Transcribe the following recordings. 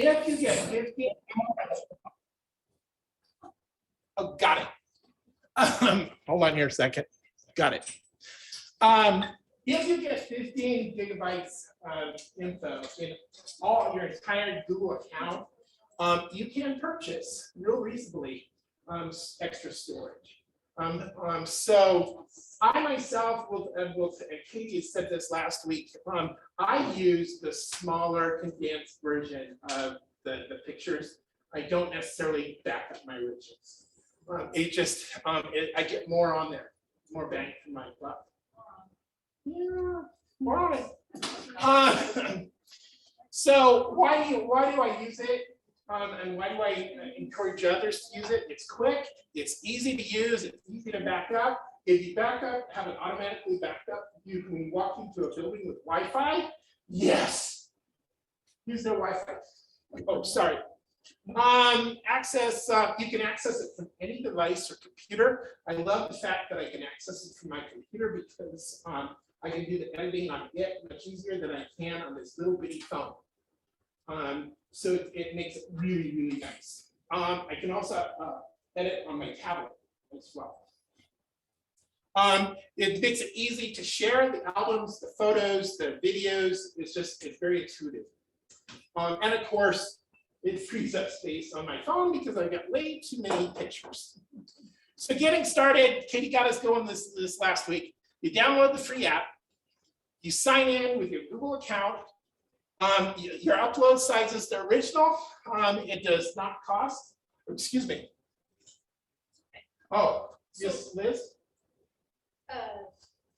If you get 15, oh, got it. Hold on here a second. Got it. If you get 15 gigabytes of info in all your entire Google account, you can purchase real reasonably extra storage. So I myself will, and Katie said this last week, I use the smaller condensed version of the pictures. I don't necessarily back up my originals. It just, I get more on there, more bang for my buck. Yeah, more on it. So why do I use it? And why do I encourage others to use it? It's quick, it's easy to use, it's easy to back up. If you back up, have it automatically backed up, you can walk into a building with Wi-Fi. Yes. Use their Wi-Fi. Oh, sorry. Access, you can access it from any device or computer. I love the fact that I can access it from my computer because I can do the editing on it much easier than I can on this little bitty phone. So it makes it really, really nice. I can also edit on my tablet as well. It makes it easy to share the albums, the photos, the videos. It's very intuitive. And of course, it frees up space on my phone because I've got way too many pictures. So getting started, Katie got us going this last week. You download the free app, you sign in with your Google account. Your upload size is the original. It does not cost, excuse me. Oh, yes, Liz?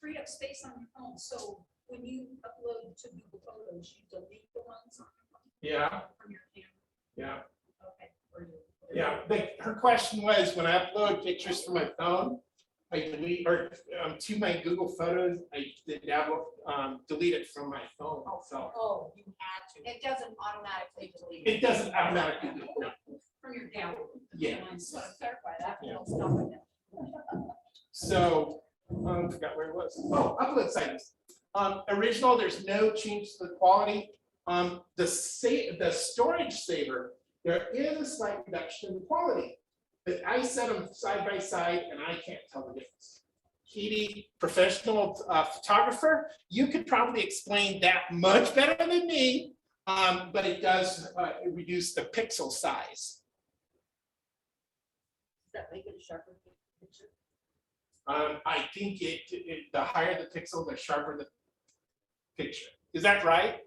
Free up space on your phone. So when you upload to Google Photos, you delete the ones on your phone? Yeah. From your camera? Yeah. Okay. Yeah. Her question was, when I upload pictures from my phone, I delete, or to my Google Photos, I delete it from my phone itself. Oh, you had to. It doesn't automatically delete. It doesn't automatically delete. No. From your camera. Yeah. So to clarify that, Yeah. we'll stop with that. So, I forgot where it was. Oh, upload size. Original, there's no change to the quality. The storage saver, there is a slight reduction in the quality. But I set them side by side and I can't tell the difference. Katie, professional photographer, you could probably explain that much better than me, but it does reduce the pixel size. Does that make it a sharper picture? I think the higher the pixel, the sharper the picture. Is that right?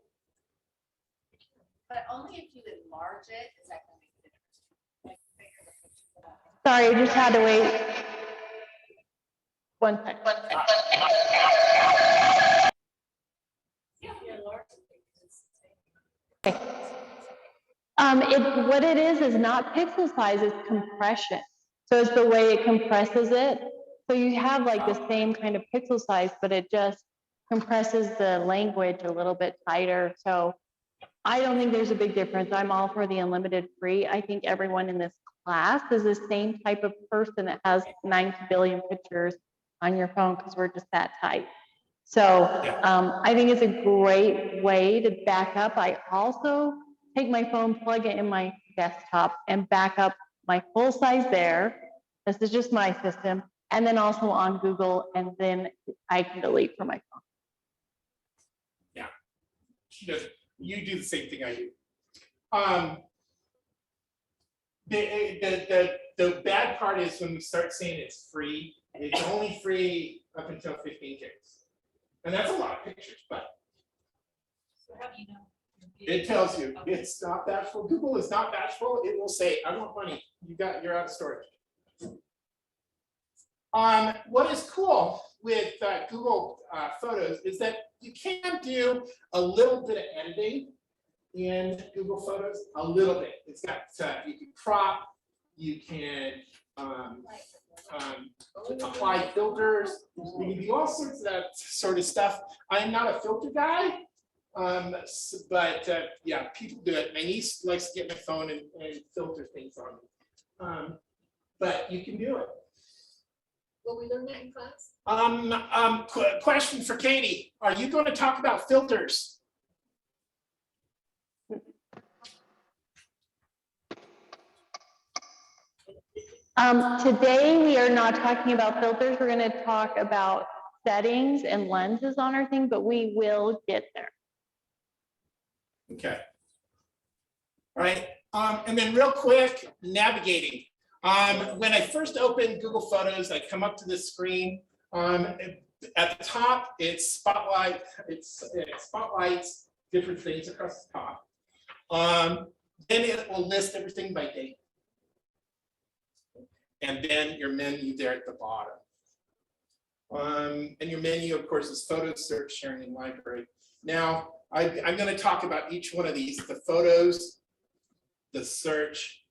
But only if you enlarge it, is that going to make a difference? Like bigger the picture. Sorry, I just had to wait. One sec. Yeah, if you enlarge it. Okay. What it is not pixel size, it's compression. So it's the way it compresses it. So you have like the same kind of pixel size, but it just compresses the language a little bit tighter. So I don't think there's a big difference. I'm all for the unlimited free. I think everyone in this class is the same type of person that has 90 billion pictures on your phone because we're just that tight. So I think it's a great way to back up. I also take my phone, plug it in my desktop and back up my full size there. This is just my system. And then also on Google, and then I can delete from my phone. Yeah, she does. You do the same thing I do. The bad part is when we start saying it's free. It's only free up until 15 gigs, and that's a lot of pictures. But So how do you know? it tells you it's not bashful. Google is not bashful. It will say, "I want money. You're out of storage." What is cool with Google Photos is that you can do a little bit of editing in Google Photos, a little bit. It's got, you can crop, you can apply filters, you can do all sorts of that sort of stuff. I'm not a filter guy, but yeah, people do it. My niece likes to get my phone and filter things on it. But you can do it. Will we learn that in class? Question for Katie. Are you going to talk about filters? Today, we are not talking about filters. We're going to talk about settings and lenses on our thing, but we will get there. Okay. All right. And then real quick, navigating. When I first opened Google Photos, I come up to this screen. At the top, it's spotlight. It spotlights different things across the top. Then it will list everything by date. And then your menu there at the bottom. And your menu, of course, is photos, search, sharing, and library. Now, I'm going to talk about each one of these: the photos, the search,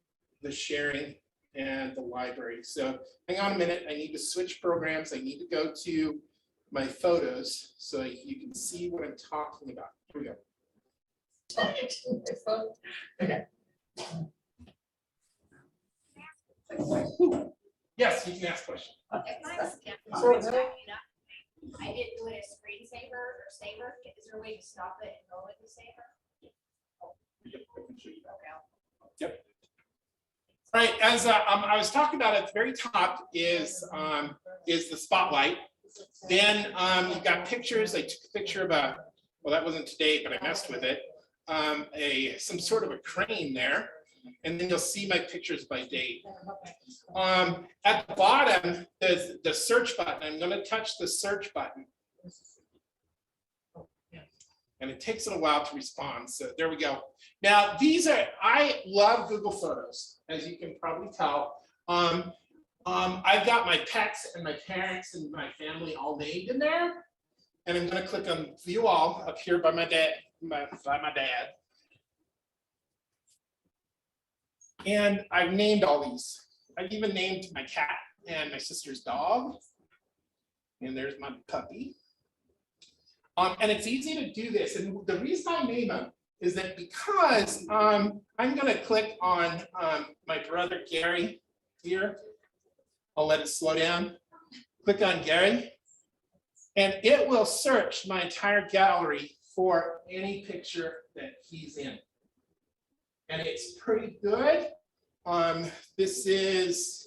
the sharing, and the library. So hang on a minute. I need to switch programs. I need to go to my photos so you can see what I'm talking about. Here we go. Okay. Yes, you can ask questions. If my camera is backing up, I didn't do it as screensaver or saver. Is there a way to stop it and go into saver? Yep. All right, as I was talking about at the very top is the spotlight. Then you've got pictures. I took a picture of well, that wasn't today, but I messed with it. Some sort of a crane there. And then you'll see my pictures by date. At the bottom, there's the search button. I'm going to touch the search button. And it takes it a while to respond. So there we go. Now, I love Google Photos, as you can probably tell. I've got my pets and my parents and my family all named in there. And I'm going to click on View All up here by my dad. And I've named all these. I've even named my cat and my sister's dog. And there's my puppy. And it's easy to do this. And the reason I name them is that because I'm going to click on my brother Gary here. I'll let it slow down. Click on Gary. And it will search my entire gallery for any picture that he's in. And it's pretty good. He's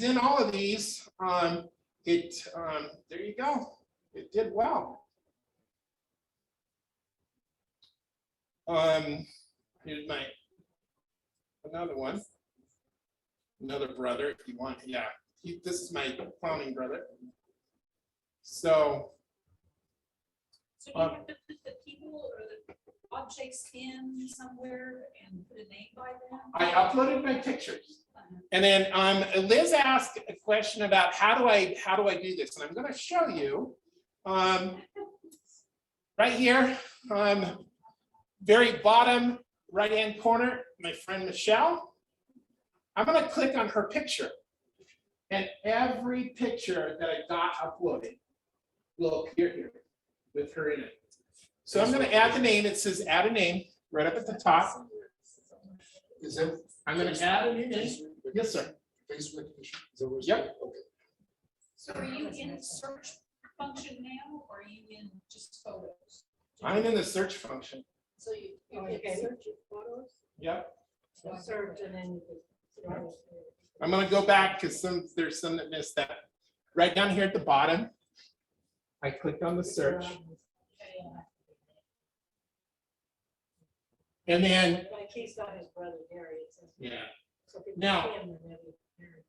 in all of these. There you go. It did well. Here's another one. Another brother, if you want. Yeah, this is my clowning brother. So So do you have to put the people or the objects in somewhere and put a name by them? I uploaded my pictures. And then Liz asked a question about how do I do this? And I'm going to show you right here, very bottom right-hand corner, my friend Michelle. I'm going to click on her picture. And every picture that I got uploaded will appear here with her in it. So I'm going to add the name. It says add a name right up at the top. I'm going to add a new name. Yes, sir. Face recognition. Is that what it's Yep. called? Okay. So are you in the search function now, or are you in just photos? I'm in the search function. So you Okay, search your photos, Yep. search, and then you can. I'm going to go back because there's some that missed that. Right down here at the bottom, I clicked on the search. And then, Like he's got his brother Gary. It says. yeah, So people Now- see him and they'll be Gary.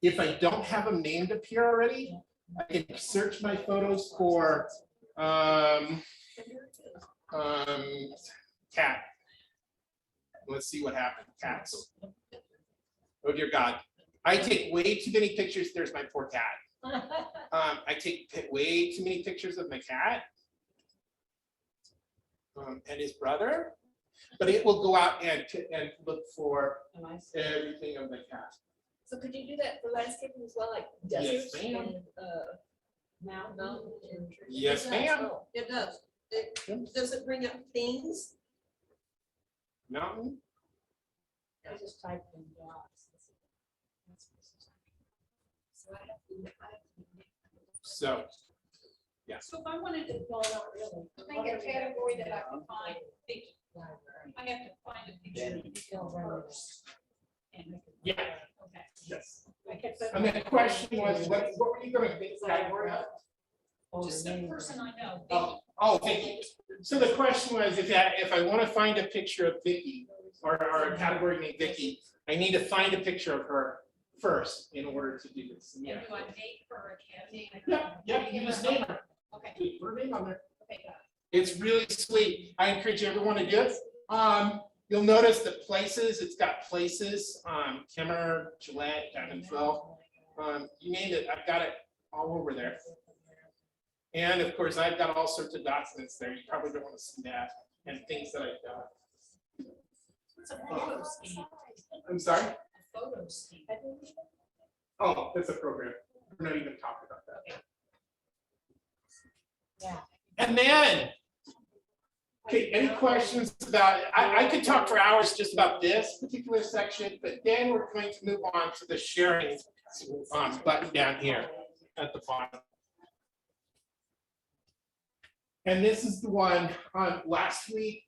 if I don't have them named up here already, I can search my photos for cat. Let's see what happens. Cats. Oh dear God. I take way too many pictures. There's my poor cat. I take way too many pictures of my cat and his brother, but it will go out and look for And I see. everything of the cat. So could you do that for landscaping as well, like Yes, deserts ma'am. and, Mountain and trees. Yes, ma'am. oh, it does. Does it bring up things? Mountain. I just typed in dogs. So I have to- So, So if I wanted to No, not really. make a category that I can find, I have to find a picture Then you go around first. and make it- yeah. Okay. Yes. I kept. And the question was, what were you gonna think category of? Just the person I know. Oh, Vicky. So the question was, if I want to find a picture of Vicky or a category named Vicky, I need to find a picture of her first in order to do this. And Yeah. do I name her again? Yeah, you just name her. Okay, Put her name on there. okay, got It's really sweet. I encourage everyone to do it. You'll notice that places, it's got places, Kimmer, Gillette, Diamond Phil. You name it, I've got it all over there. And of course, I've got all sorts of documents there. You probably don't want to see that, and things that I've got. It's a photo scheme. I'm sorry? A photo scheme. Oh, that's a program. We're not even talking about that. Yeah. And then, okay, any questions about, I could talk for hours just about this particular section, but then we're going to move on to the sharing button down here at the bottom. And this is the one last week.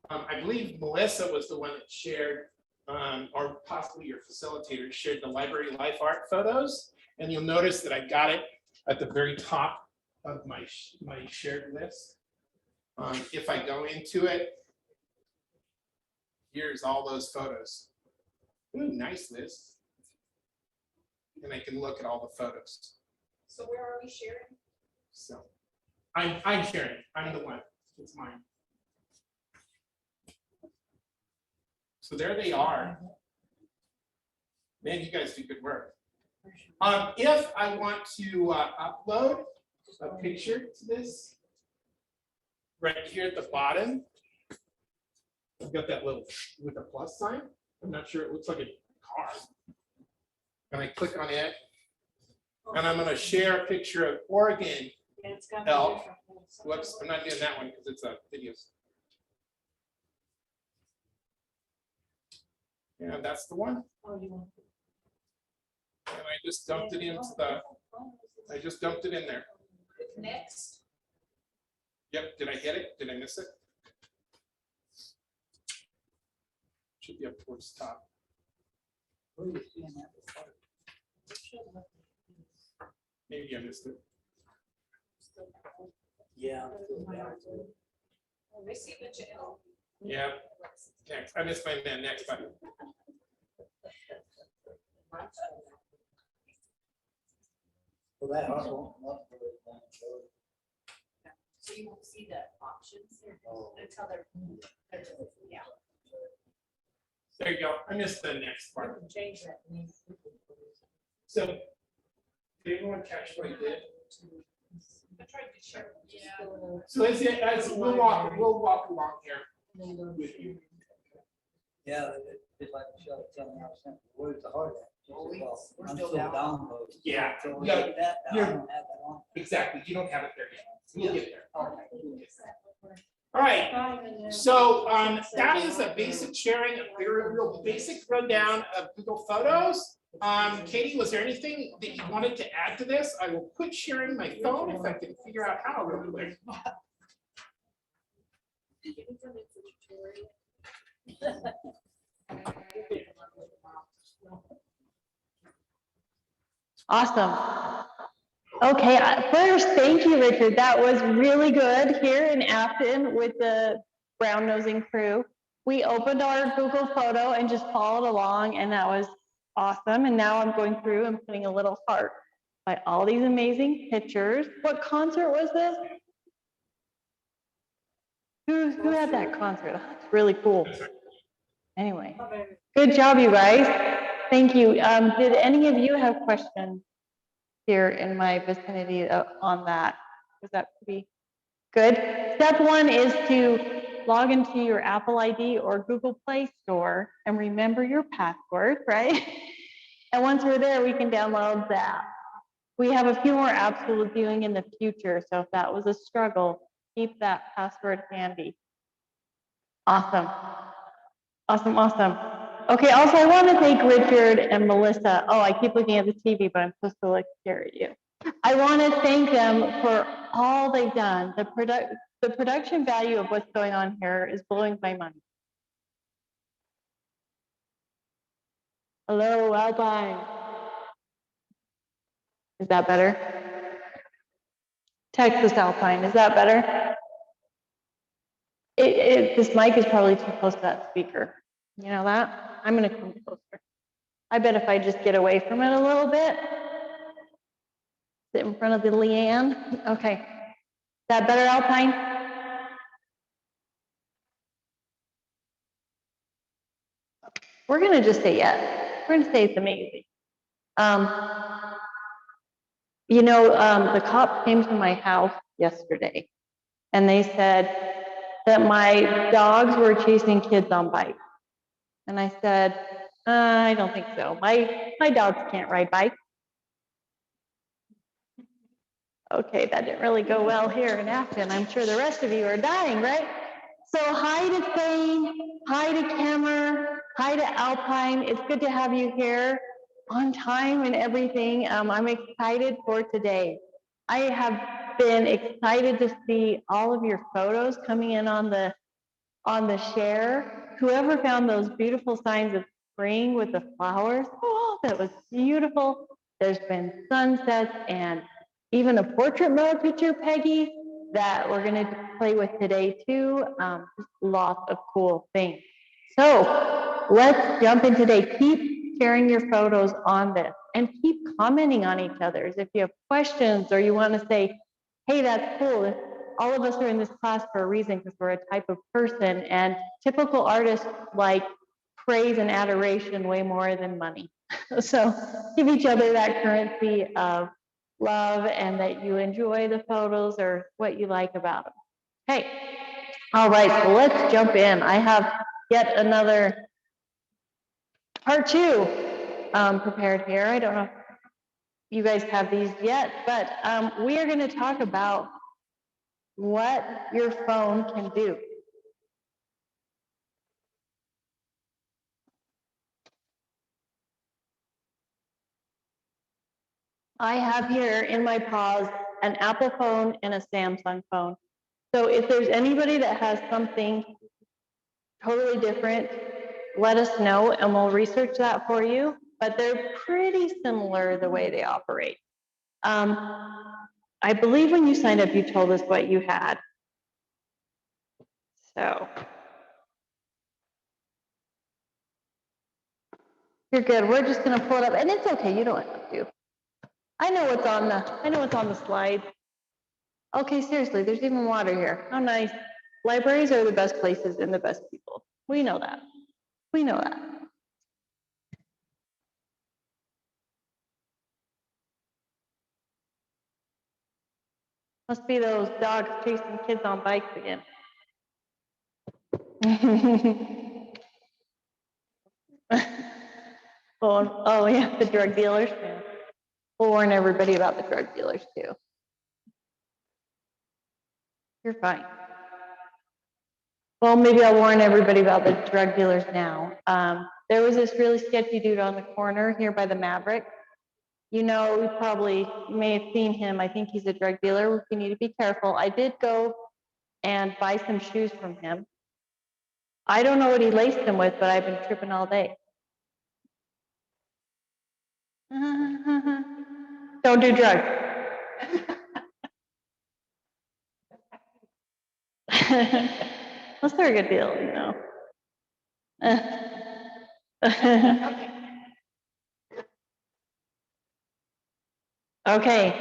I believe Melissa was the one that shared, or possibly your facilitator shared the library life art photos. And you'll notice that I got it at the very top of my shared list. If I go into it, here's all those photos. Ooh, nice list. And I can look at all the photos. So where are we sharing? So I'm sharing. I'm the one. It's mine. So there they are. Man, you guys do good work. If I want to upload a picture to this, right here at the bottom, I've got that little with a plus sign. I'm not sure, it looks like a car. And I click on it, and I'm going to share a picture of Oregon. Yeah, it's got Elk. different ones. Whoops, I'm not doing that one because it's a video. And that's the one. Oh, you want. And I just dumped it into the, I just dumped it in there. Next. Yep, did I hit it? Did I miss it? Should be up towards the top. Maybe I missed it. Yeah. We see the jail. Yeah, next, I missed my next button. Well, that also. So you won't see the options Oh. until they're, yeah. There you go. I missed the next I part. can change that name. So, did everyone catch what I did? I tried to share. Yeah. So as we'll walk along here with you. Yeah, it's like Michelle telling me, I was saying, where's the hard? We're I'm still still down. downloading. Yeah, So we yeah, get that, I you're- don't have that on. exactly. You don't have it there yet. We'll get there. Okay. All right. So that is a basic sharing, a very real basic rundown of Google Photos. Katie, was there anything that you wanted to add to this? I will quit sharing my phone if I can figure out how real quick. Awesome. Okay, first, thank you, Richard. That was really good here in Afton with the brown nosing crew. We opened our Google photo and just followed along, and that was awesome. And now I'm going through and putting a little heart by all these amazing pictures. What concert was this? Who had that concert? That's really cool. Anyway, good job, you guys. Thank you. Did any of you have questions here in my vicinity on that? Was that pretty good? Step one is to log into your Apple ID or Google Play Store and remember your password, right? And once we're there, we can download the app. We have a few more apps we'll be doing in the future, so if that was a struggle, keep that password handy. Awesome. Awesome, awesome. Okay, also I want to thank Richard and Melissa. Oh, I keep looking at the TV, but I'm supposed to look here at you. I want to thank them for all they've done. The production value of what's going on here is blowing my mind. Hello, Alpine. Is that better? Texas Alpine, is that better? This mic is probably too close to that speaker. You know that? I'm gonna come closer. I bet if I just get away from it a little bit, sit in front of the Leanne. Okay. Is that better, Alpine? We're gonna just say yes. We're gonna say it's amazing. The cop came to my house yesterday and they said that my dogs were chasing kids on bikes. And I said, I don't think so. My dogs can't ride bikes. Okay, that didn't really go well here in Afton. I'm sure the rest of you are dying, right? So hi to Thane, hi to Kemmer, hi to Alpine. It's good to have you here on time and everything. I'm excited for today. I have been excited to see all of your photos coming in on the share. Whoever found those beautiful signs of spring with the flowers, oh, that was beautiful. There's been sunsets and even a portrait mode picture, Peggy, that we're going to play with today too. Just lots of cool things. So let's jump in today. Keep sharing your photos on this and keep commenting on each other's. If you have questions or you want to say, hey, that's cool. All of us are in this class for a reason because we're a type of person, and typical artists like praise and adoration way more than money. So give each other that currency of love and that you enjoy the photos or what you like about them. Okay, all right, so let's jump in. I have yet another part two prepared here. I don't know if you guys have these yet, but we are going to talk about what your phone can do. I have here in my paws an Apple phone and a Samsung phone. So if there's anybody that has something totally different, let us know and we'll research that for you. But they're pretty similar the way they operate. I believe when you signed up, you told us what you had. So you're good. We're just going to pull it up, and it's okay. You don't have to. I know what's on the slide. Okay, seriously, there's even water here. How nice. Libraries are the best places and the best people. We know that. We know that. Must be those dogs chasing kids on bikes again. Oh yeah, the drug dealers. Yeah. We'll warn everybody about the drug dealers too. You're fine. Well, maybe I'll warn everybody about the drug dealers now. There was this really sketchy dude on the corner here by the Maverick. You know, you may have seen him. I think he's a drug dealer. We need to be careful. I did go and buy some shoes from him. I don't know what he laced them with, but I've been tripping all day. Don't do drugs. Unless they're a good deal, you know. Okay.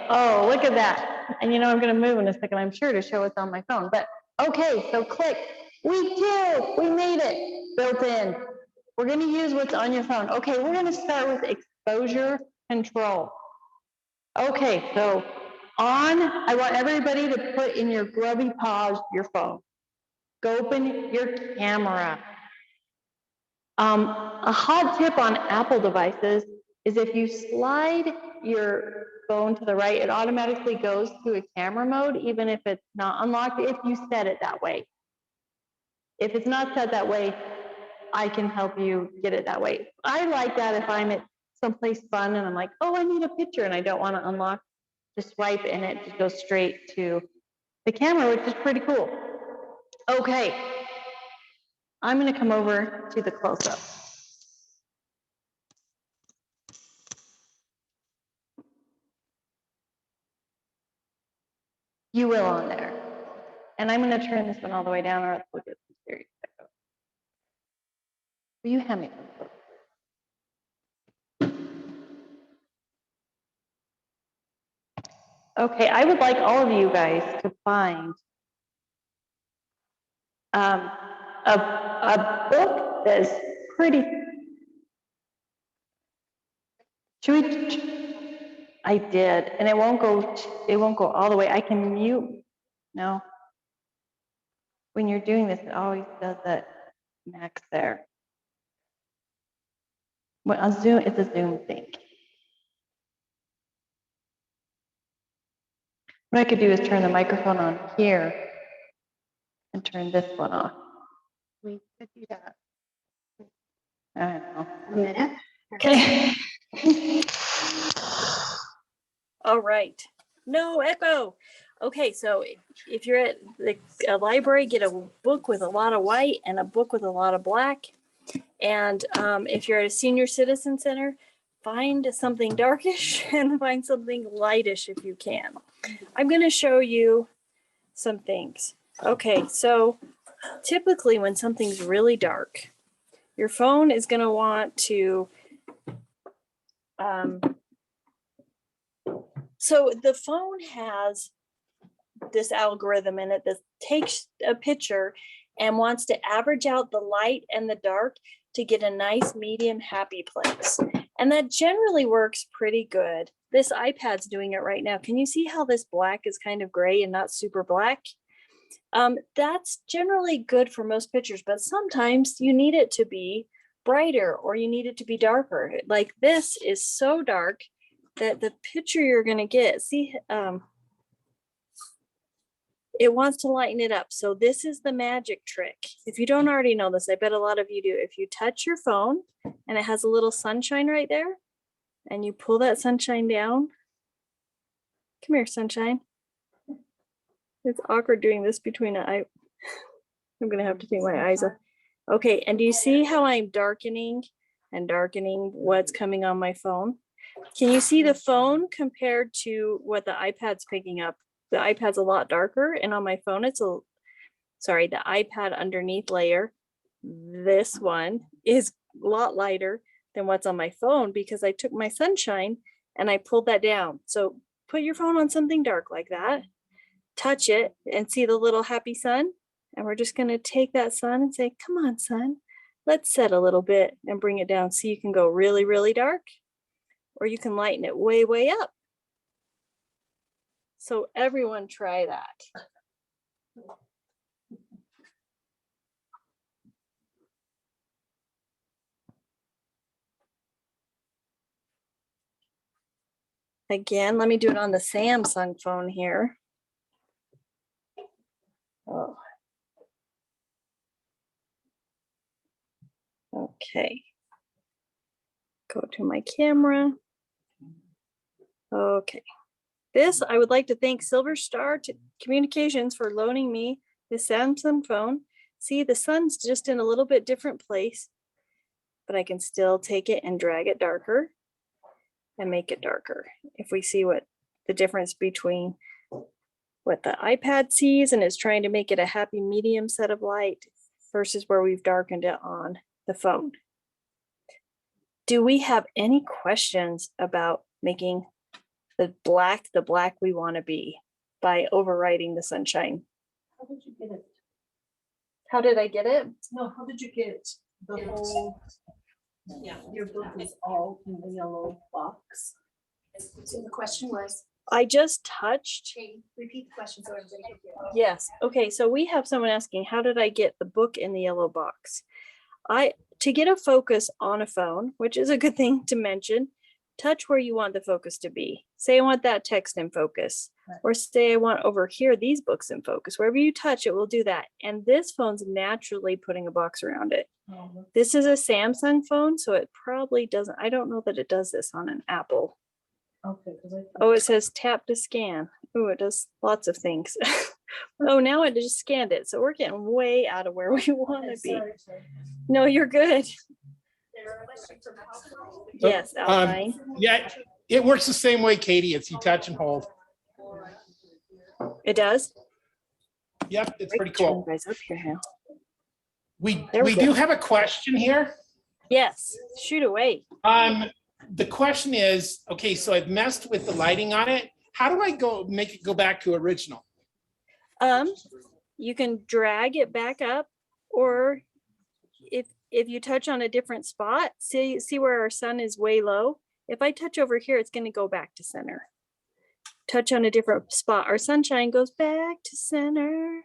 Oh, look at that. And you know, I'm going to move in a second, I'm sure, to show what's on my phone. But okay, so click. Week 2, we made it built in. We're going to use what's on your phone. Okay, we're going to start with exposure control. Okay, so I want everybody to put in your grubby paws your phone. Go open your camera. A hot tip on Apple devices is if you slide your phone to the right, it automatically goes to a camera mode, even if it's not unlocked, if you set it that way. If it's not set that way, I can help you get it that way. I like that if I'm at someplace fun and I'm like, oh, I need a picture and I don't want to unlock, just swipe and it just goes straight to the camera, which is pretty cool. Okay, I'm going to come over to the close-up. You will on there. And I'm gonna turn this one all the way down or else we'll get some serious echo. Will you hand me some? Okay, I would like all of you guys to find a book that is pretty. Should we? I did, and it won't go all the way. I can mute. No. When you're doing this, it always does that max there. Well, on Zoom, it's a Zoom thing. What I could do is turn the microphone on here and turn this one off. We could do that. I don't know. A minute. Okay. All right. No echo. Okay, so if you're at a library, get a book with a lot of white and a book with a lot of black. And if you're at a senior citizen center, find something darkish and find something lightish if you can. I'm going to show you some things. Okay, so typically when something's really dark, your phone is going to want to so the phone has this algorithm in it that takes a picture and wants to average out the light and the dark to get a nice medium happy place. And that generally works pretty good. This iPad's doing it right now. Can you see how this black is kind of gray and not super black? That's generally good for most pictures, but sometimes you need it to be brighter or you need it to be darker. Like this is so dark that the picture you're going to get, see, it wants to lighten it up. So this is the magic trick. If you don't already know this, I bet a lot of you do. If you touch your phone and it has a little sunshine right there, and you pull that sunshine down. Come here, sunshine. It's awkward doing this between I'm gonna have to take my eyes off. Okay, and do you see how I'm darkening and darkening what's coming on my phone? Can you see the phone compared to what the iPad's picking up? The iPad's a lot darker, and on my phone, the iPad underneath layer, this one is a lot lighter than what's on my phone because I took my sunshine and I pulled that down. So put your phone on something dark like that, touch it and see the little happy sun. And we're just gonna take that sun and say, come on, sun, let's set a little bit and bring it down so you can go really, really dark, or you can lighten it way, way up. So everyone try that. Again, let me do it on the Samsung phone here. Oh. Okay. Go to my camera. Okay. This, I would like to thank Silver Star Communications for loaning me this Samsung phone. See, the sun's just in a little bit different place, but I can still take it and drag it darker and make it darker. If we see what the difference between what the iPad sees and is trying to make it a happy medium set of light versus where we've darkened it on the phone. Do we have any questions about making the black we want to be by overriding the sunshine? How did you get it? How did I get it? No, how did you get the whole, Yeah. your book is all in the yellow box? So the question was, I just touched. repeat the question so everybody can hear. Yes. Okay. So we have someone asking, how did I get the book in the yellow box? To get a focus on a phone, which is a good thing to mention, touch where you want the focus to be. Say I want that text in focus, or say I want over here these books in focus. Wherever you touch it will do that. And this phone's naturally putting a box around it. This is a Samsung phone, so it probably doesn't, I don't know that it does this on an Apple. Okay. Oh, it says tap to scan. Oh, it does lots of things. Oh, now it just scanned it. So we're getting way out of where we want to be. Sorry. No, you're good. There's a question from Outline. Yes, outline. Yeah, it works the same way, Katie. It's you touch and hold. It does? Yep, it's pretty Turn cool. you guys up here now. We There we do go. have a question here. Yes, shoot away. The question is, okay, so I've messed with the lighting on it. How do I make it go back to original? You can drag it back up, or if you touch on a different spot, see where our sun is way low. If I touch over here, it's going to go back to center. Touch on a different spot, our sunshine goes back to center.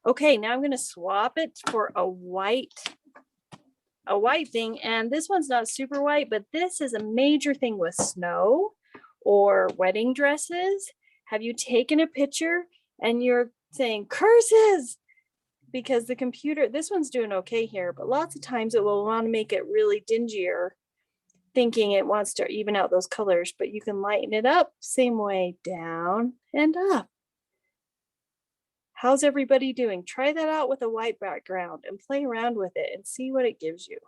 Okay, now I'm going to swap it for a white thing, and this one's not super white, but this is a major thing with snow or wedding dresses. Have you taken a picture and you're saying curses because the computer, this one's doing okay here, but lots of times it will want to make it really dingier, thinking it wants to even out those colors, but you can lighten it up same way, down and up. How's everybody doing? Try that out with a white background and play around with it and see what it gives you.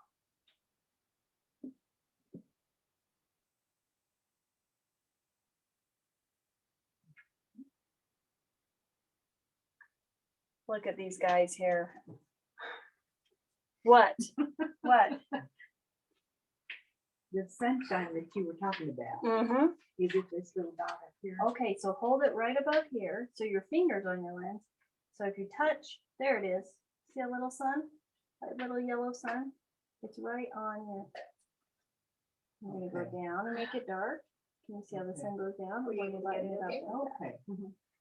Look at these guys here. What? What? The sunshine that you were talking about. Mm-hmm. You get this little dot up here. Okay, so hold it right above here. So your finger's on your lens. So if you touch, there it is. See a little sun? That little yellow sun? It's right on your. I'm gonna go down and make it dark. Can you see how the sun goes down? We're going to lighten it up. Okay.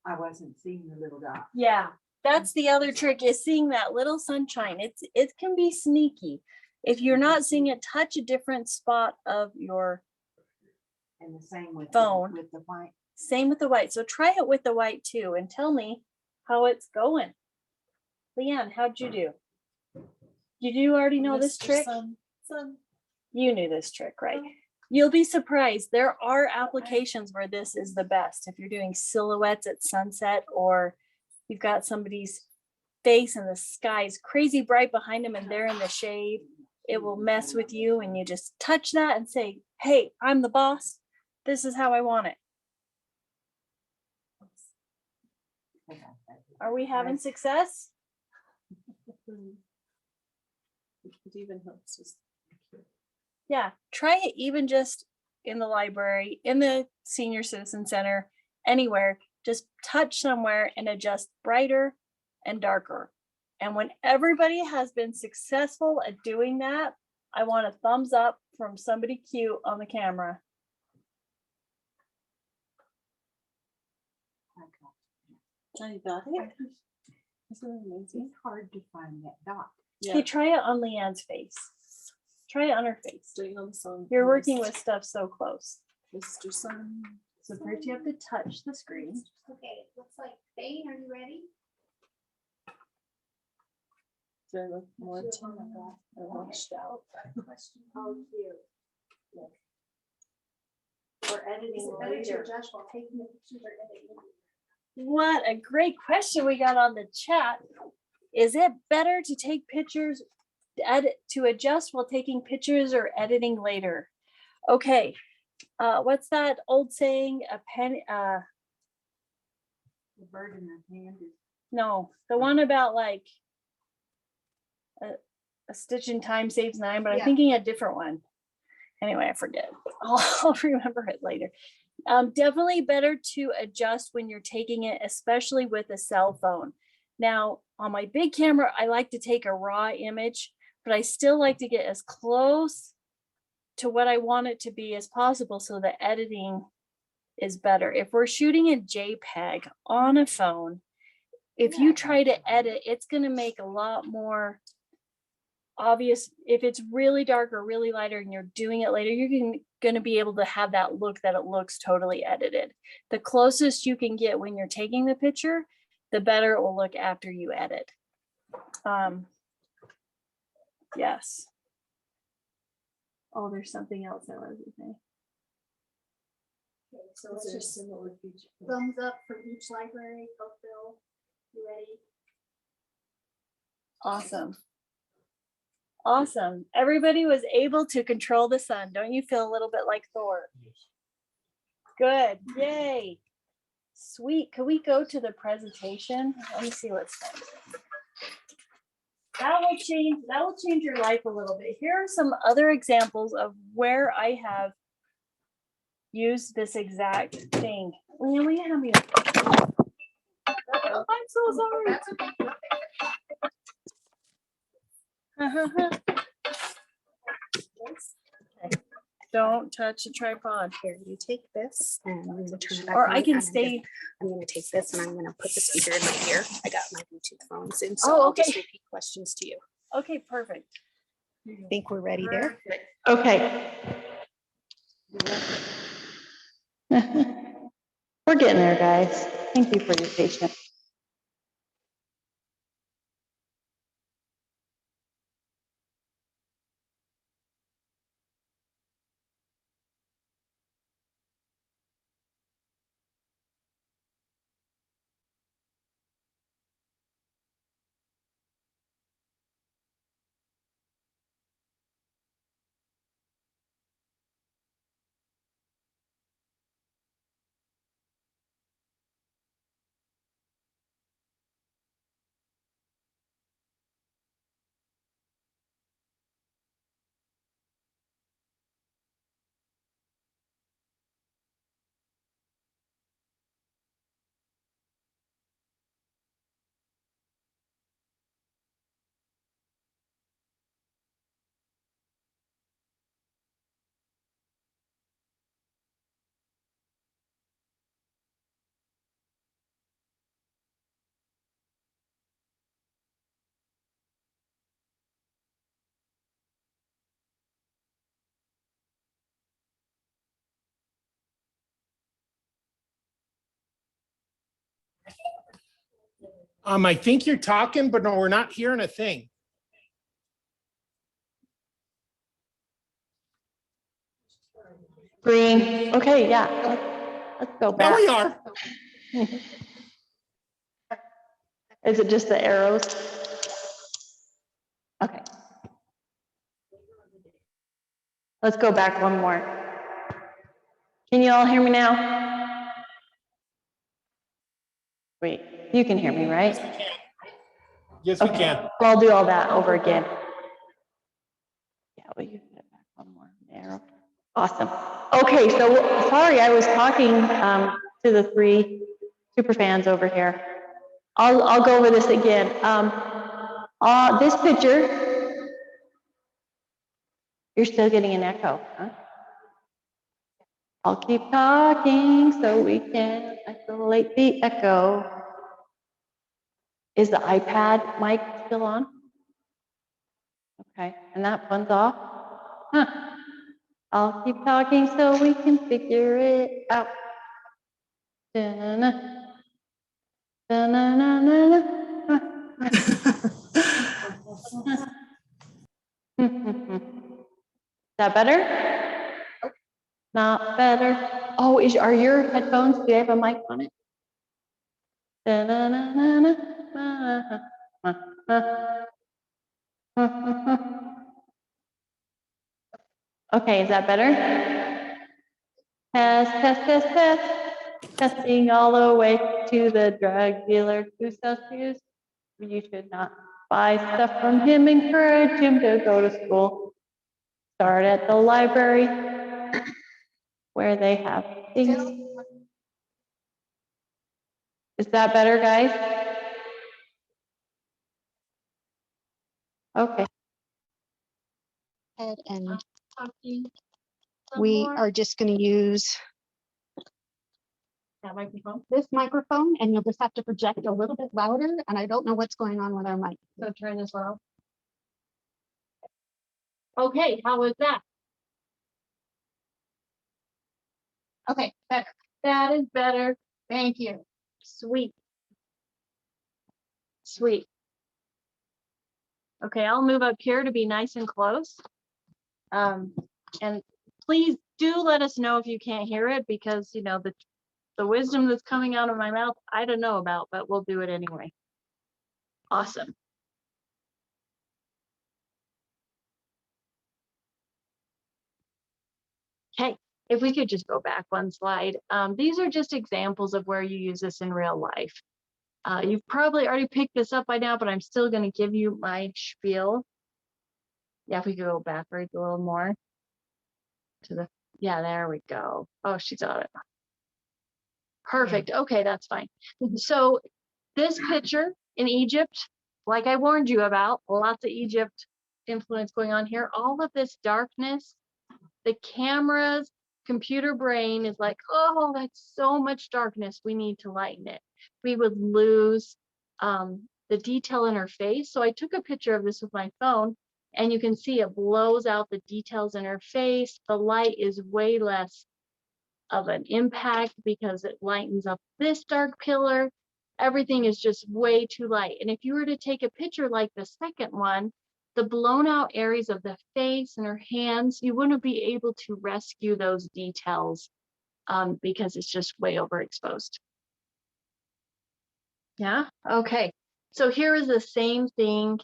I wasn't seeing the little dot. Yeah, that's the other trick, is seeing that little sunshine. It can be sneaky. If you're not seeing it, touch a different spot of your And the same with phone. With the white. Same with the white. So try it with the white too and tell me how it's going. Leanne, how'd you do? Did you already know this trick? You knew this trick, right? You'll be surprised. There are applications where this is the best. If you're doing silhouettes at sunset, or you've got somebody's face and the sky's crazy bright behind them and they're in the shade, it will mess with you, and you just touch that and say, hey, I'm the boss. This is how I want it. Are we having success? It even helps us. Yeah, try it even just in the library, in the senior citizen center, anywhere. Just touch somewhere and adjust brighter and darker. And when everybody has been successful at doing that, I want a thumbs up from somebody cute on the camera. I got it. It's hard to find that dot. Okay, try it on Leanne's face. Try it on her face. You're working with stuff so close. Mr. Sun. So first you have to touch the screen. Okay, it looks like, Thane, are you ready? More time. Washed out. Oh, cute. We're Is editing it better to later. adjust while taking the pictures or editing? What a great question we got on the chat. Is it better to take pictures, to adjust while taking pictures, or editing later? Okay, what's that old saying? A penny, The bird in the hand is. no, the one about like a stitch in time saves nine, but I'm Yeah. thinking a different one. Anyway, I forget. I'll remember it later. Definitely better to adjust when you're taking it, especially with a cell phone. Now, on my big camera, I like to take a raw image, but I still like to get as close to what I want it to be as possible, so the editing is better. If we're shooting in JPEG on a phone, if you try to edit, it's going to make a lot more obvious. If it's really dark or really lighter and you're doing it later, you're going to be able to have that look that it looks totally edited. The closest you can get when you're taking the picture, the better it will look after you edit. Yes. Oh, there's something else I was saying. Okay, so let's just thumbs up for each library, fulfill, you ready? Awesome. Awesome. Everybody was able to control the sun. Don't you feel a little bit like Thor? Good. Yay. Sweet. Could we go to the presentation? Let me see what's next. That will change your life a little bit. Here are some other examples of where I have used this exact thing. Will you hand me that? I'm so sorry. Okay. Don't touch the tripod. Here, you take this and I'm gonna turn it back Or on, I can and stay. I'm gonna take this and I'm gonna put the speaker in my ear. I got my Bluetooth phone soon, so Oh, I'll just okay. repeat questions to you. Okay, perfect. I think we're ready there. Okay. We're getting there, guys. Thank you for your patience. I think you're talking, but no, we're not hearing a thing. Green. Okay, yeah. Let's go Now back. we are. Is it just the arrows? Okay. Let's go back one more. Can you all hear me now? Wait, you can hear me, right? Yes, we Okay. can. I'll do all that over again. Yeah, will you put it back one more arrow? Awesome. Okay, so sorry, I was talking to the 3 super fans over here. I'll go over this again. This picture, you're still getting an echo, huh? I'll keep talking so we can isolate the echo. Is the iPad mic still on? Okay, and that one's off? Huh. I'll keep talking so we can figure it out. Da-na-na. Da-na-na-na-na. Is that better? Not better. Oh, are your headphones, do they have a mic on it? Da-na-na-na-na. Okay, is that better? Test, test, test, test. Testing all the way to the drug dealer who sells you. You should not buy stuff from him. Encourage him to go to school. Start at the library where they have things. Is that better, guys? Okay. And we are just going to use That microphone. this microphone and you'll just have to project a little bit louder. And I don't know what's going on with our mic. So turn this low. Okay, how was that? Okay, better. That is better. Thank you. Sweet. Sweet. Okay, I'll move up here to be nice and close. And please do let us know if you can't hear it because, you know, the wisdom that's coming out of my mouth, I don't know about, but we'll do it anyway. Awesome. Okay, If we could just go back one slide. These are just examples of where you use this in real life. You've probably already picked this up by now, but I'm still going to give you my spiel. Yeah, if we could go backwards a little more to the, yeah, there we go. Oh, she's on it. Perfect. Okay, that's fine. So this picture in Egypt, like I warned you about, lots of Egypt influence going on here. All of this darkness, the camera's computer brain is like, oh, that's so much darkness. We need to lighten it. We would lose the detail in her face. So I took a picture of this with my phone, and you can see it blows out the details in her face. The light is way less of an impact because it lightens up this dark pillar. Everything is just way too light. And if you were to take a picture like the second one, the blown out areas of the face and her hands, you wouldn't be able to rescue those details because it's just way overexposed. Yeah, okay. So here is the same thing,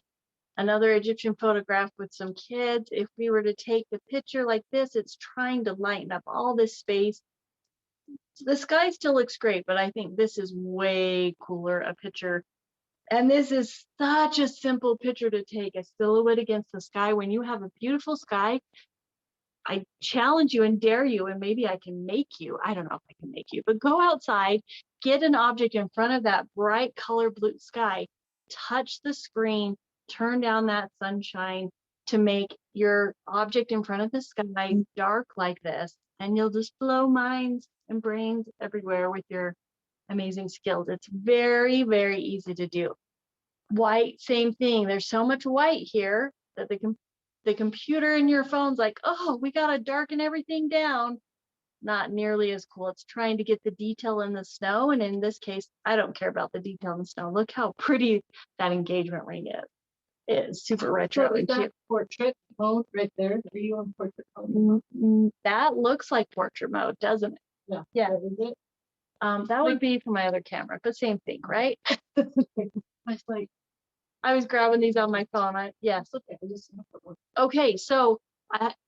another Egyptian photograph with some kids. If we were to take a picture like this, it's trying to lighten up all this space. The sky still looks great, but I think this is way cooler a picture. And this is such a simple picture to take, a silhouette against the sky. When you have a beautiful sky, I challenge you and dare you, and maybe I can make you, I don't know if I can make you, but go outside, get an object in front of that bright color blue sky, touch the screen, turn down that sunshine to make your object in front of the sky dark like this, and you'll just blow minds and brains everywhere with your amazing skills. It's very, very easy to do. White, same thing. There's so much white here that the computer in your phone's like, oh, we got to darken everything down. Not nearly as cool. It's trying to get the detail in the snow. And in this case, I don't care about the detail in the snow. Look how pretty that engagement ring is. It is super retro and cute. Portrait mode right there. Are you on portrait mode? That looks like portrait mode, doesn't it? Yeah. Yeah. Is it? That would be for my other camera, but same thing, right? I was like, I was grabbing these on my phone. Yes. Okay. Okay, so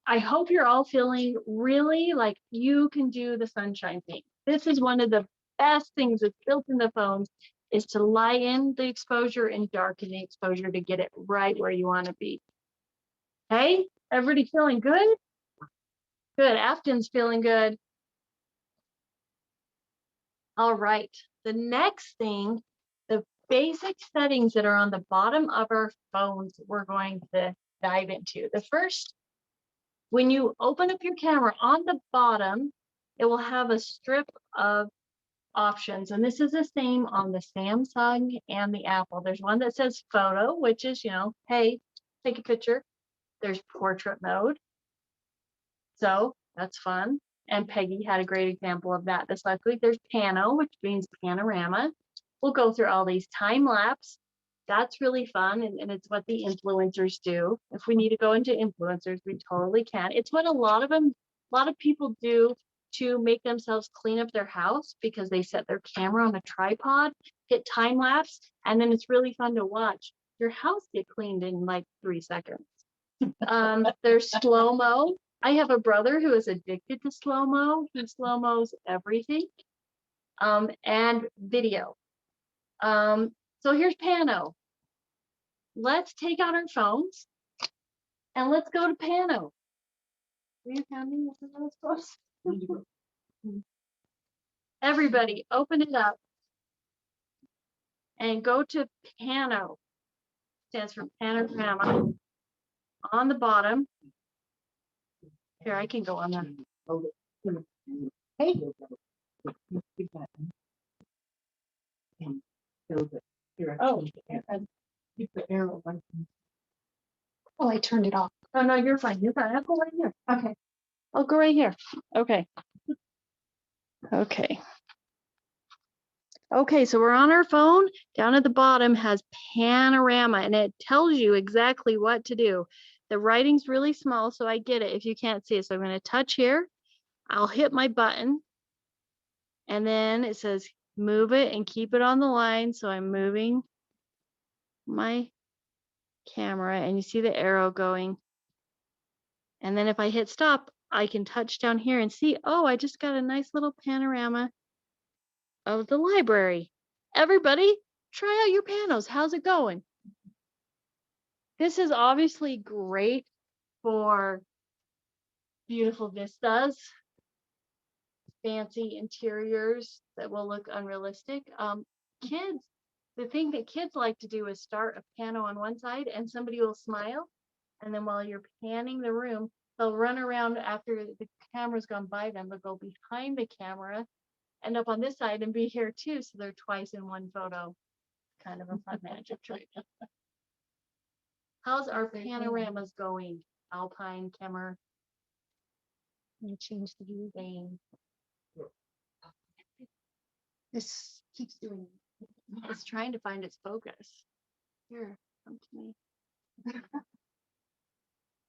I hope you're all feeling really like you can do the sunshine thing. This is one of the best things that's built in the phones, is to lighten the exposure and darken the exposure to get it right where you want to be. Okay, everybody feeling good? Good, Afton's feeling good. All right, the next thing, the basic settings that are on the bottom of our phones, we're going to dive into. The first, when you open up your camera on the bottom, it will have a strip of options. And this is the same on the Samsung and the Apple. There's one that says photo, which is, hey, take a picture. There's portrait mode. So that's fun. And Peggy had a great example of that this last week. There's pano, which means panorama. We'll go through all these. Time lapse. That's really fun, and it's what the influencers do. If we need to go into influencers, we totally can. It's what a lot of people do to make themselves clean up their house, because they set their camera on a tripod, hit time lapse, and then it's really fun to watch your house get cleaned in like 3 seconds. There's slow-mo. I have a brother who is addicted to slow-mo. He slow-mos everything. And video. So here's pano. Let's take out our phones and let's go to pano. Everybody, open it up and go to pano. Stands for panorama. On the bottom. Here, I can go on that. Hey. Oh, keep the arrow right. Oh, I turned it off. Oh, no, you're fine. You're fine. I'll go right here. Okay. I'll go right here. Okay. Okay. Okay, so we're on our phone. Down at the bottom has panorama, and it tells you exactly what to do. The writing's really small, so I get it if you can't see it. So I'm going to touch here. I'll hit my button, and then it says move it and keep it on the line. So I'm moving my camera, and you see the arrow going. And then if I hit stop, I can touch down here and see, oh, I just got a nice little panorama of the library. Everybody, try out your panos. How's it going? This is obviously great for beautiful vistas, fancy interiors that will look unrealistic. Kids, the thing that kids like to do is start a pano on one side and somebody will smile. And then while you're panning the room, they'll run around after the camera's gone by them. They'll go behind the camera, end up on this side and be here too. So they're twice in one photo. Kind of a fun magic trick. How's our panoramas going? Alpine, Kemmer? Let me change the view thing. This keeps doing. It's trying to find its focus. Here, come to me.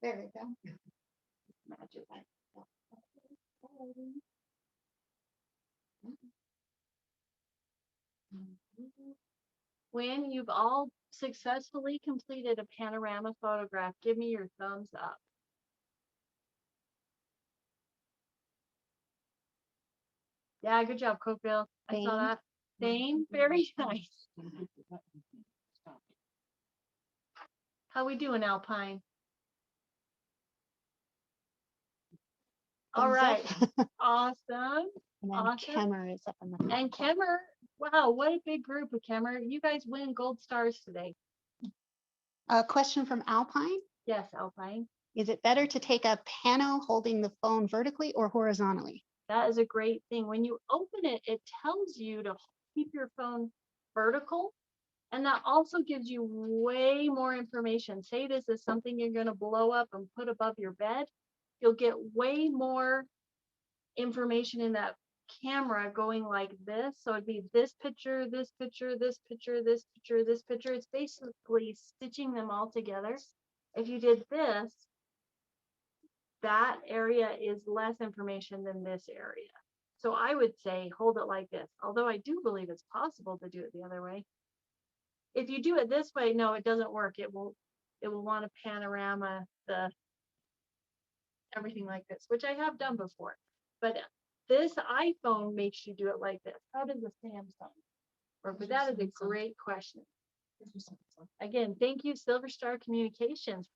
There we go. Magic. When you've all successfully completed a panorama photograph, give me your thumbs up. Yeah, good job, Cookville. I saw that. Thane, very nice. How we doing, Alpine? All right. Awesome. And then awesome. Kemmer is up on the top. And Kemmer, wow, what a big group of Kemmer. You guys win gold stars today. A question from Alpine. Yes, Alpine. Is it better to take a pano holding the phone vertically or horizontally? That is a great thing. When you open it, it tells you to keep your phone vertical. And that also gives you way more information. Say this is something you're going to blow up and put above your bed. You'll get way more information in that camera going like this. So it'd be this picture, this picture, this picture, this picture, this picture. It's basically stitching them all together. If you did this, that area is less information than this area. So I would say hold it like this, although I do believe it's possible to do it the other way. If you do it this way, no, it doesn't work. It will want to panorama the everything like this, which I have done before. But this iPhone makes you do it like this. How does the Samsung work? But that is a great question. Again, thank you, Silver Star Communications.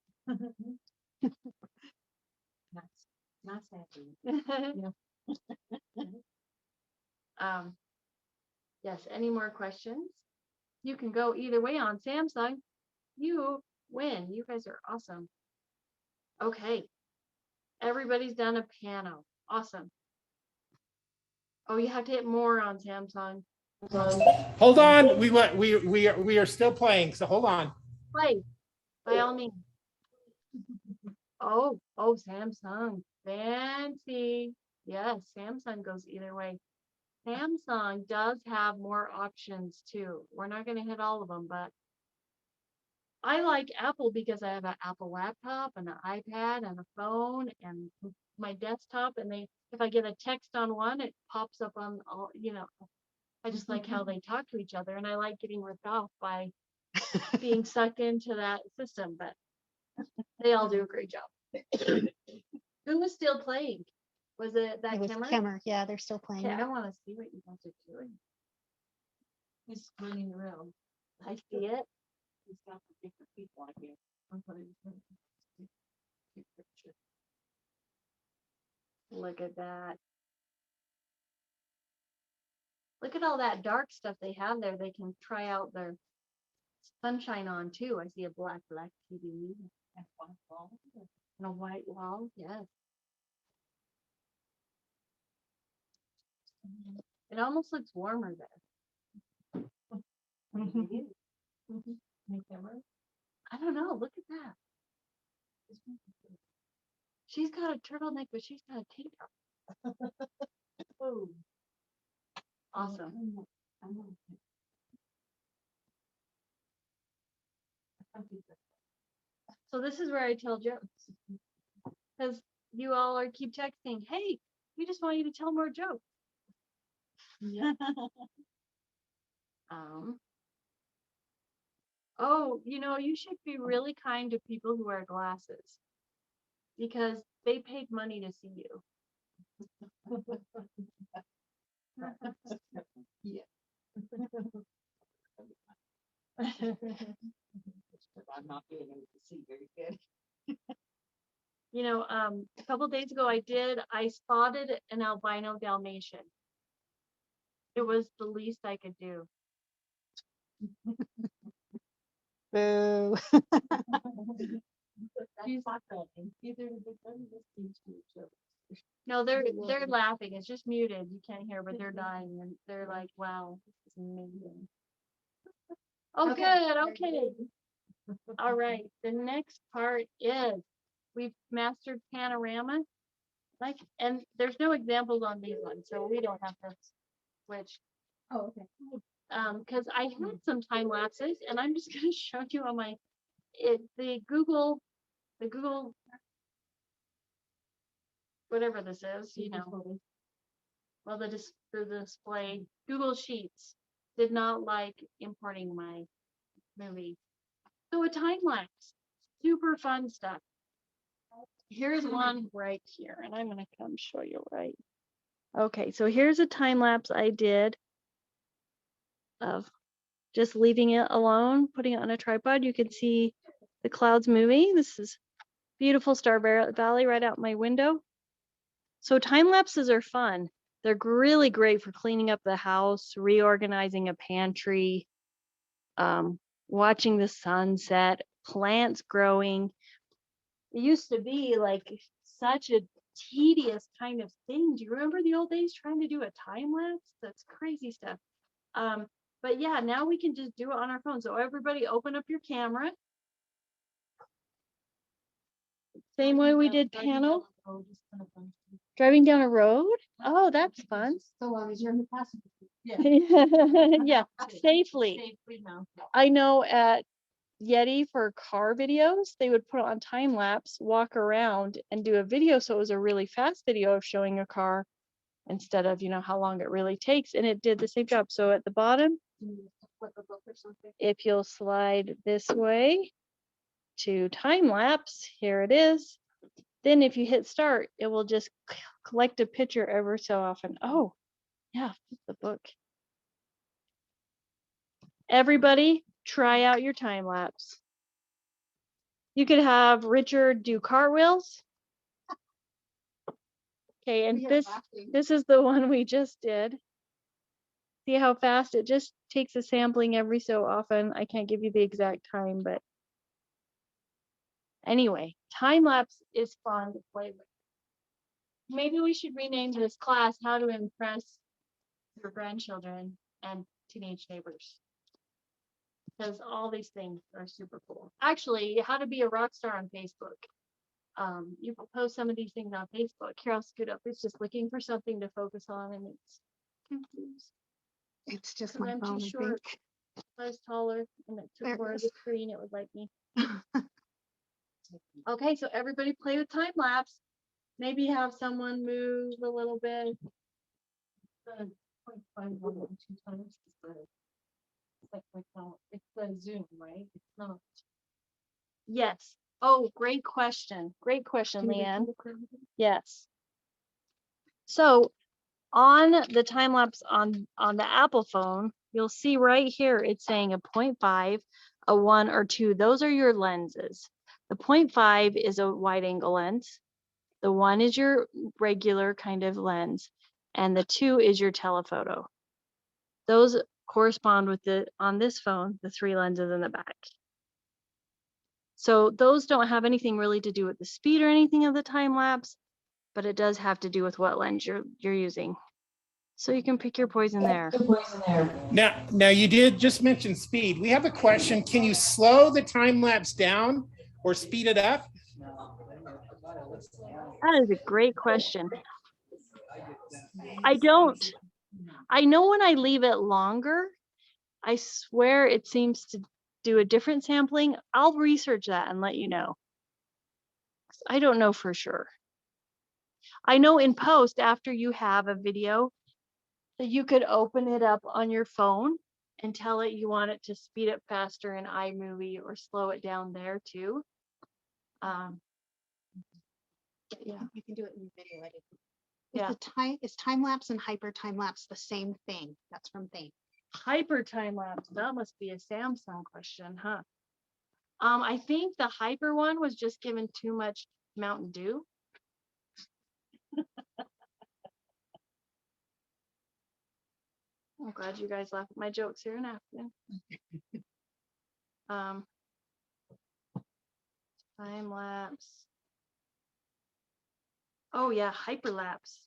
Not happy. Yes, any more questions? You can go either way on Samsung. You win. You guys are awesome. Okay. Everybody's done a pano. Awesome. Oh, you have to hit more on Samsung. Hold on. We are still playing. So hold on. Play by all means. Oh, Samsung. Fancy. Yes, Samsung goes either way. Samsung does have more options too. We're not going to hit all of them, but I like Apple because I have an Apple laptop and an iPad and a phone and my desktop. And if I get a text on one, it pops up on all, I just like how they talk to each other. And I like getting ripped off by being sucked into that system, but they all do a great job. Who was still playing? Was it that Kemmer? Kemmer, yeah, they're still playing. Okay, I want to see what you guys are doing. He's running around. I see it. He's got the different people on here. Look at that. Look at all that dark stuff they have there. They can try out their sunshine on too. I see a black TV and a white wall. Yes. It almost looks warmer there. I don't know. Look at that. She's got a turtleneck, but she's got a tank top. Oh, awesome. So this is where I tell jokes because you all keep texting. Hey, we just want you to tell more jokes. Yeah. Oh, you should be really kind to people who wear glasses because They paid money to see you. Yeah. I'm not being able to see very good. You know, a couple days ago I spotted an albino Dalmatian. It was the least I could do. Boo. She's No, they're laughing. It's just muted. You can't hear, but they're dying and they're like, wow, this is amazing. Oh, good. Okay. All right. The next part is we've mastered panorama. Like, and there's no examples on these ones, so we don't have to switch. Oh, okay. Because I had some time lapses, and I'm just gonna show you on my the Google whatever this is, you know. Well, the display Google Sheets did not like importing my movie. So a time lapse, super fun stuff. Here's one right here, and I'm gonna come show you right. Okay, so here's a time lapse I did of just leaving it alone, putting it on a tripod. You can see the clouds moving. This is beautiful Star Valley right out my window. So time lapses are fun. They're really great for cleaning up the house, reorganizing a pantry, watching the sunset, plants growing. It used to be like such a tedious kind of thing. Do you remember the old days trying to do a time lapse? That's crazy stuff. But yeah, now we can just do it on our phone. So everybody open up your camera. Same way we did panel. Driving down a road? Oh, that's fun. So long as you're in the passenger seat. Yeah, safely. I know at Yeti for car videos, they would put on time lapse, walk around and do a video. So it was a really fast video of showing a car instead of, you know, how long it really takes. And it did the same job. So at the bottom, if you'll slide this way to time lapse, here it is. Then if you hit start, it will just collect a picture ever so often. Oh, yeah, the book. Everybody try out your time lapse. You could have Richard do cartwheels. Okay, and this is the one we just did. See how fast it just takes a sampling every so often. I can't give you the exact time, but anyway, time lapse is fun to play with. Maybe we should rename this class How to Impress Your Grandchildren and Teenage Neighbors. Because all these things are super cool. Actually, how to be a rock star on Facebook. You post some of these things on Facebook. Here, I'll scoot up. It's just looking for something to focus on, and it's confused. It's just 'Cause my I'm too phone, I short. think. I was taller, and it There took it more of is. the screen. It would like me. Okay, so everybody play with time lapse. Maybe have someone move a little bit. It's the Zoom, right? It's not. Yes. Oh, great question. Great question, Leanne. Yes. So on the time lapse on the Apple phone, you'll see right here it's saying a 0.5, a 1 or 2. Those are your lenses. The 0.5 is a wide angle lens. The 1 is your regular kind of lens, and the 2 is your telephoto. Those correspond with on this phone, the 3 lenses in the back. So those don't have anything really to do with the speed or anything of the time lapse, but it does have to do with what lens you're using. So you can pick your poison there. Now you did just mention speed. We have a question. Can you slow the time lapse down or speed it up? That is a great question. I know when I leave it longer, I swear it seems to do a different sampling. I'll research that and let you know. I don't know for sure. I know in post, after you have a video, that you could open it up on your phone and tell it you want it to speed up faster in iMovie or slow it down there too. Yeah. You can do it in your video editing. Yeah. Is time lapse and hyper time lapse the same thing? That's from Thane. Hyper time lapse, that must be a Samsung question, huh? I think the hyper one was just given too much Mountain Dew. I'm glad you guys laugh at my jokes here in Afton. Time lapse. Oh yeah, hyperlapse.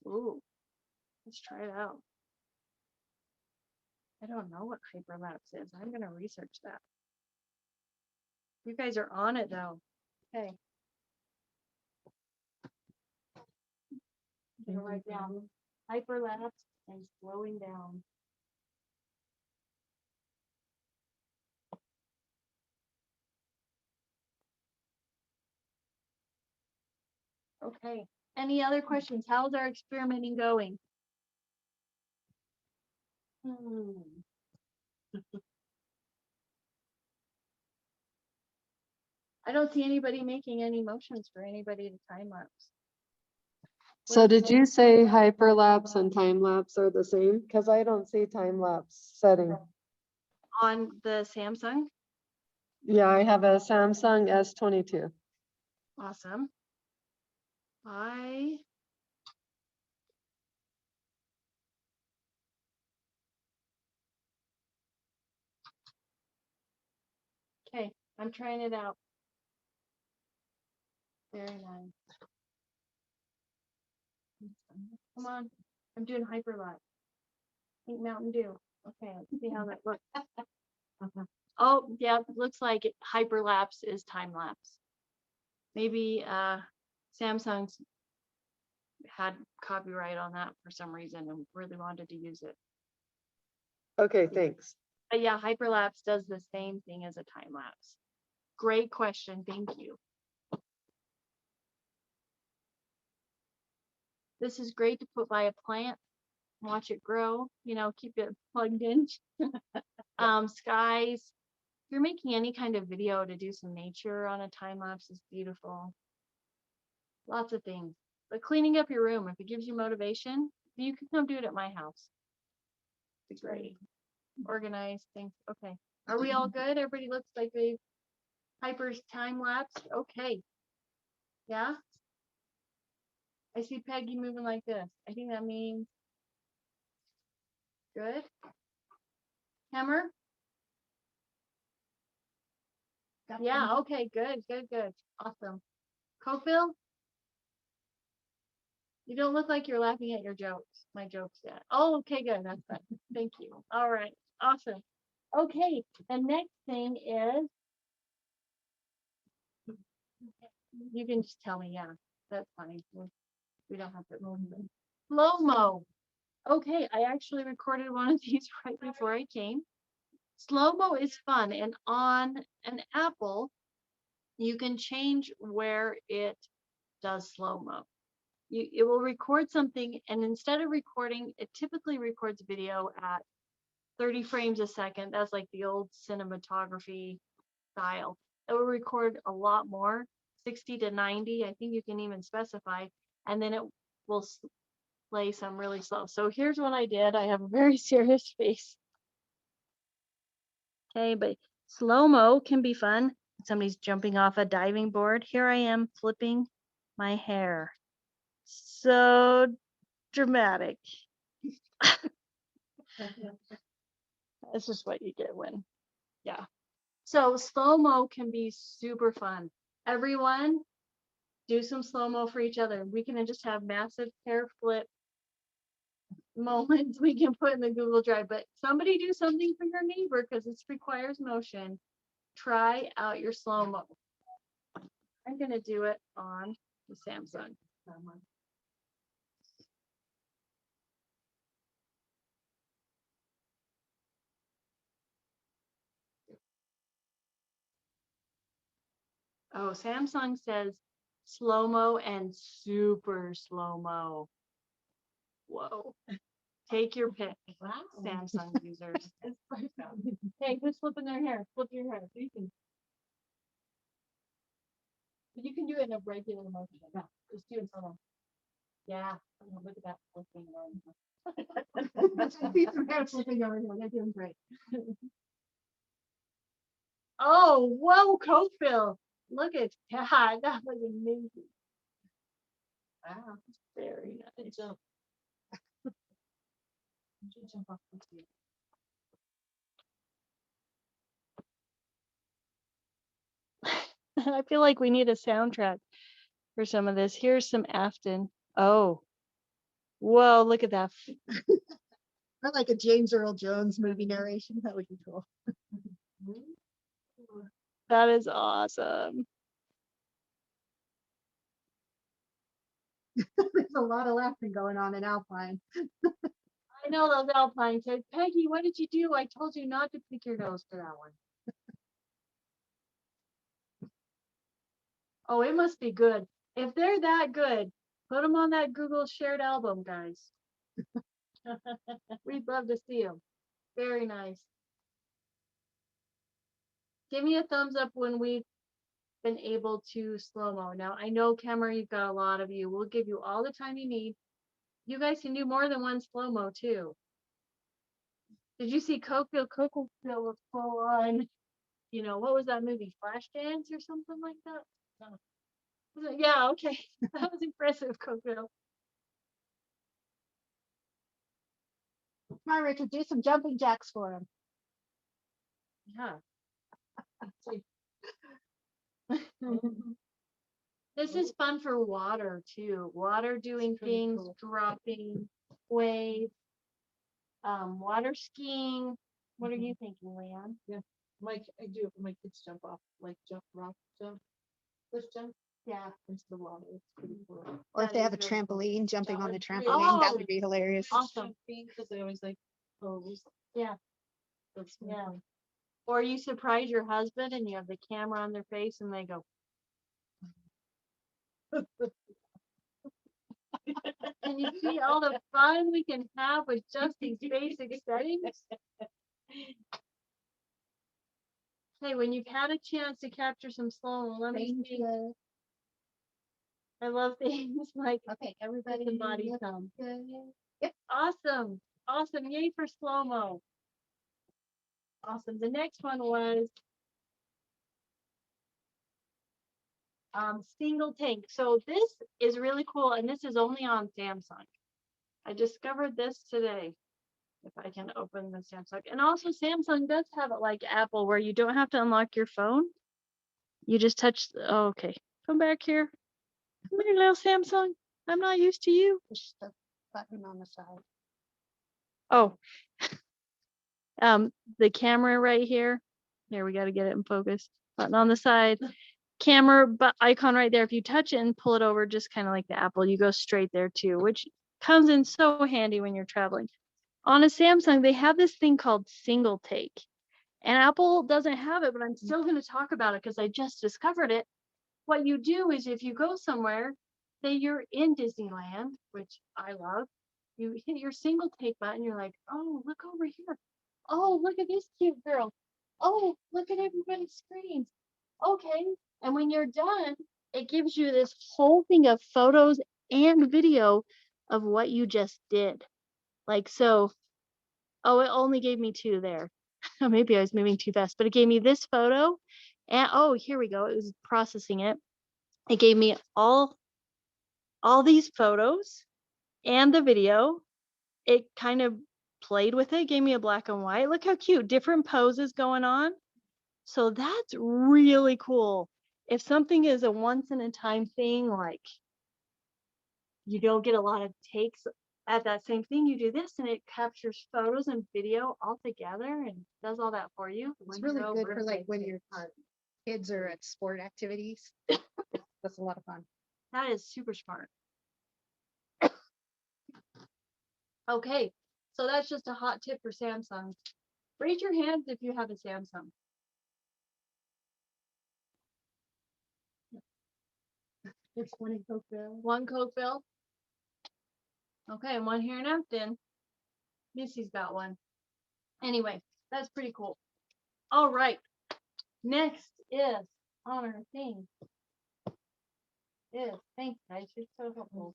Ooh, let's try it out. I don't know what hyperlapse is. I'm gonna research that. You guys are on it though. Okay. I'm gonna write down hyperlapse and slowing down. Okay. Any other questions? How's our experimenting going? I don't see anybody making any motions for anybody to time lapse. So did you say hyperlapse and time lapse are the same? Because I don't see time lapse setting. On the Samsung? Yeah, I have a Samsung S22. Awesome. Okay, I'm trying it out. Very nice. Come on, I'm doing hyperlapse. Think Mountain Dew. Okay, let's see how that looks. Oh, yeah, looks like hyperlapse is time lapse. Maybe Samsung's had copyright on that for some reason and really wanted to use it. Okay, thanks. But yeah, hyperlapse does the same thing as a time lapse. Great question, thank you. This is great to put by a plant, watch it grow, you know, keep it plugged in. Skies. If you're making any kind of video to do some nature on a time lapse is beautiful. Lots of things. But cleaning up your room, if it gives you motivation, you can come do it at my house. It's great. Organize things. Okay. Are we all good? Everybody looks like they've hyper's time lapse. Okay. Yeah. I see Peggy moving like this. I think that means good. Hammer? Yeah, okay, good, good, good. Awesome. Cofield? You don't look like you're laughing at your jokes, my jokes yet. Oh, okay, good. That's good. Thank you. All right. Awesome. Okay. The next thing is, you can just tell me, yeah, that's fine. We don't have to move them. Slow-mo. Okay, I actually recorded one of these right before I came. Slow-mo is fun, and on an Apple, you can change where it does slow-mo. It will record something, and instead of recording, it typically records video at 30 frames a second. That's like the old cinematography style. It will record a lot more, 60 to 90. I think you can even specify, and then it will play some really slow. So here's what I did. I have a very serious face. Okay, but slow-mo can be fun. Somebody's jumping off a diving board. Here I am flipping my hair. So dramatic. That's just what you get when, yeah. So slow-mo can be super fun. Everyone do some slow-mo for each other. We can just have massive hair flip moments we can put in the Google Drive, but somebody do something for your neighbor because this requires motion. Try out your slow-mo. I'm gonna do it on the Samsung. Oh, Samsung says slow-mo and super slow-mo. Whoa. Take your pick, Samsung users. Hey, who's flipping their hair? Flip your hair. You can. But you can do it in a regular motion. Yeah, just do it solo. Yeah, look at that. Flipping going. I see some hair flipping over here. They're doing great. Oh, whoa, Cokeville. Look at that. That was amazing. Wow, very nice. Jump. Jump off the tree. I feel like we need a soundtrack for some of this. Here's some Afton. Oh, whoa, look at that. Or like a James Earl Jones movie narration, that would be cool. That is awesome. There's a lot of laughing going on in Alpine. I know those Alpine kids. Peggy, what did you do? I told you not to pick your nose for that one. Oh, it must be good. If they're that good, put them on that Google shared album, guys. We'd love to see them. Very nice. Give me a thumbs up when we've been able to slow-mo. Now, I know, Cameron, you've got a lot of you. We'll give you all the time you need. You guys can do more than one slow-mo, too. Did you see Cokeville? Cokeville was full on, you know, what was that movie? Flashdance or something like that? No. Yeah, okay. That was impressive, Cokeville. Come on, Richard, do some jumping jacks for him. Yeah. This is fun for water too. Water doing things, dropping, waves, water skiing. What are you thinking, Leon? Yeah, I do it when my kids jump off, like rock jump, cliff jump. Yeah. Into the water. It's pretty cool. Or if That they have a is really cool. trampoline, jumping on the trampoline, Oh, that would be hilarious. awesome. Because they always like pose. Yeah. That's Yeah. Or you surprise your husband and you have the camera on their face and they go. And you see all the fun we can have with just these basic settings. Hey, when you've had a chance to capture some slow, let me see. I love things like Okay, the everybody. body thumb. Yep. Awesome. Awesome. Yay for slow-mo. Awesome. The next one was single take. So this is really cool, and this is only on Samsung. I discovered this today. If I can open the Samsung. And also Samsung does have it like Apple where you don't have to unlock your phone. You just touch, oh, okay. Come back here. Come here, little Samsung. I'm not used to you. Push the button on the side. Oh, the camera right here. There, we got to get it in focus. Button on the side. Camera but icon right there. If you touch it and pull it over, just kind of like the Apple, you go straight there too, which comes in so handy when you're traveling. On a Samsung, they have this thing called single take. And Apple doesn't have it, but I'm still going to talk about it because I just discovered it. What you do is if you go somewhere, say you're in Disneyland, which I love, you hit your single take button, you're like, oh, look over here. Oh, look at this cute girl. Oh, look at everybody's screens. Okay. And when you're done, it gives you this whole thing of photos and video of what you just did. Like, so, oh, it only gave me 2 there. Maybe I was moving too fast, but it gave me this photo. And oh, here we go. It was processing it. It gave me all these photos and the video. It kind of played with it, gave me a black and white. Look how cute, different poses going on. So that's really cool. If something is a once in a time thing, like you don't get a lot of takes at that same thing, you do this and it captures photos and video all together and does all that for you. It's really good for like when your kids are at sport activities. That's a lot of fun. That is super smart. Okay, so that's just a hot tip for Samsung. Raise your hands if you have a Samsung. There's one in Cokeville. One Cokeville. Okay, and one here in Afton. Missy's got one. Anyway, that's pretty cool. All right, next is on our thing. Yes, thanks, guys. You're so helpful.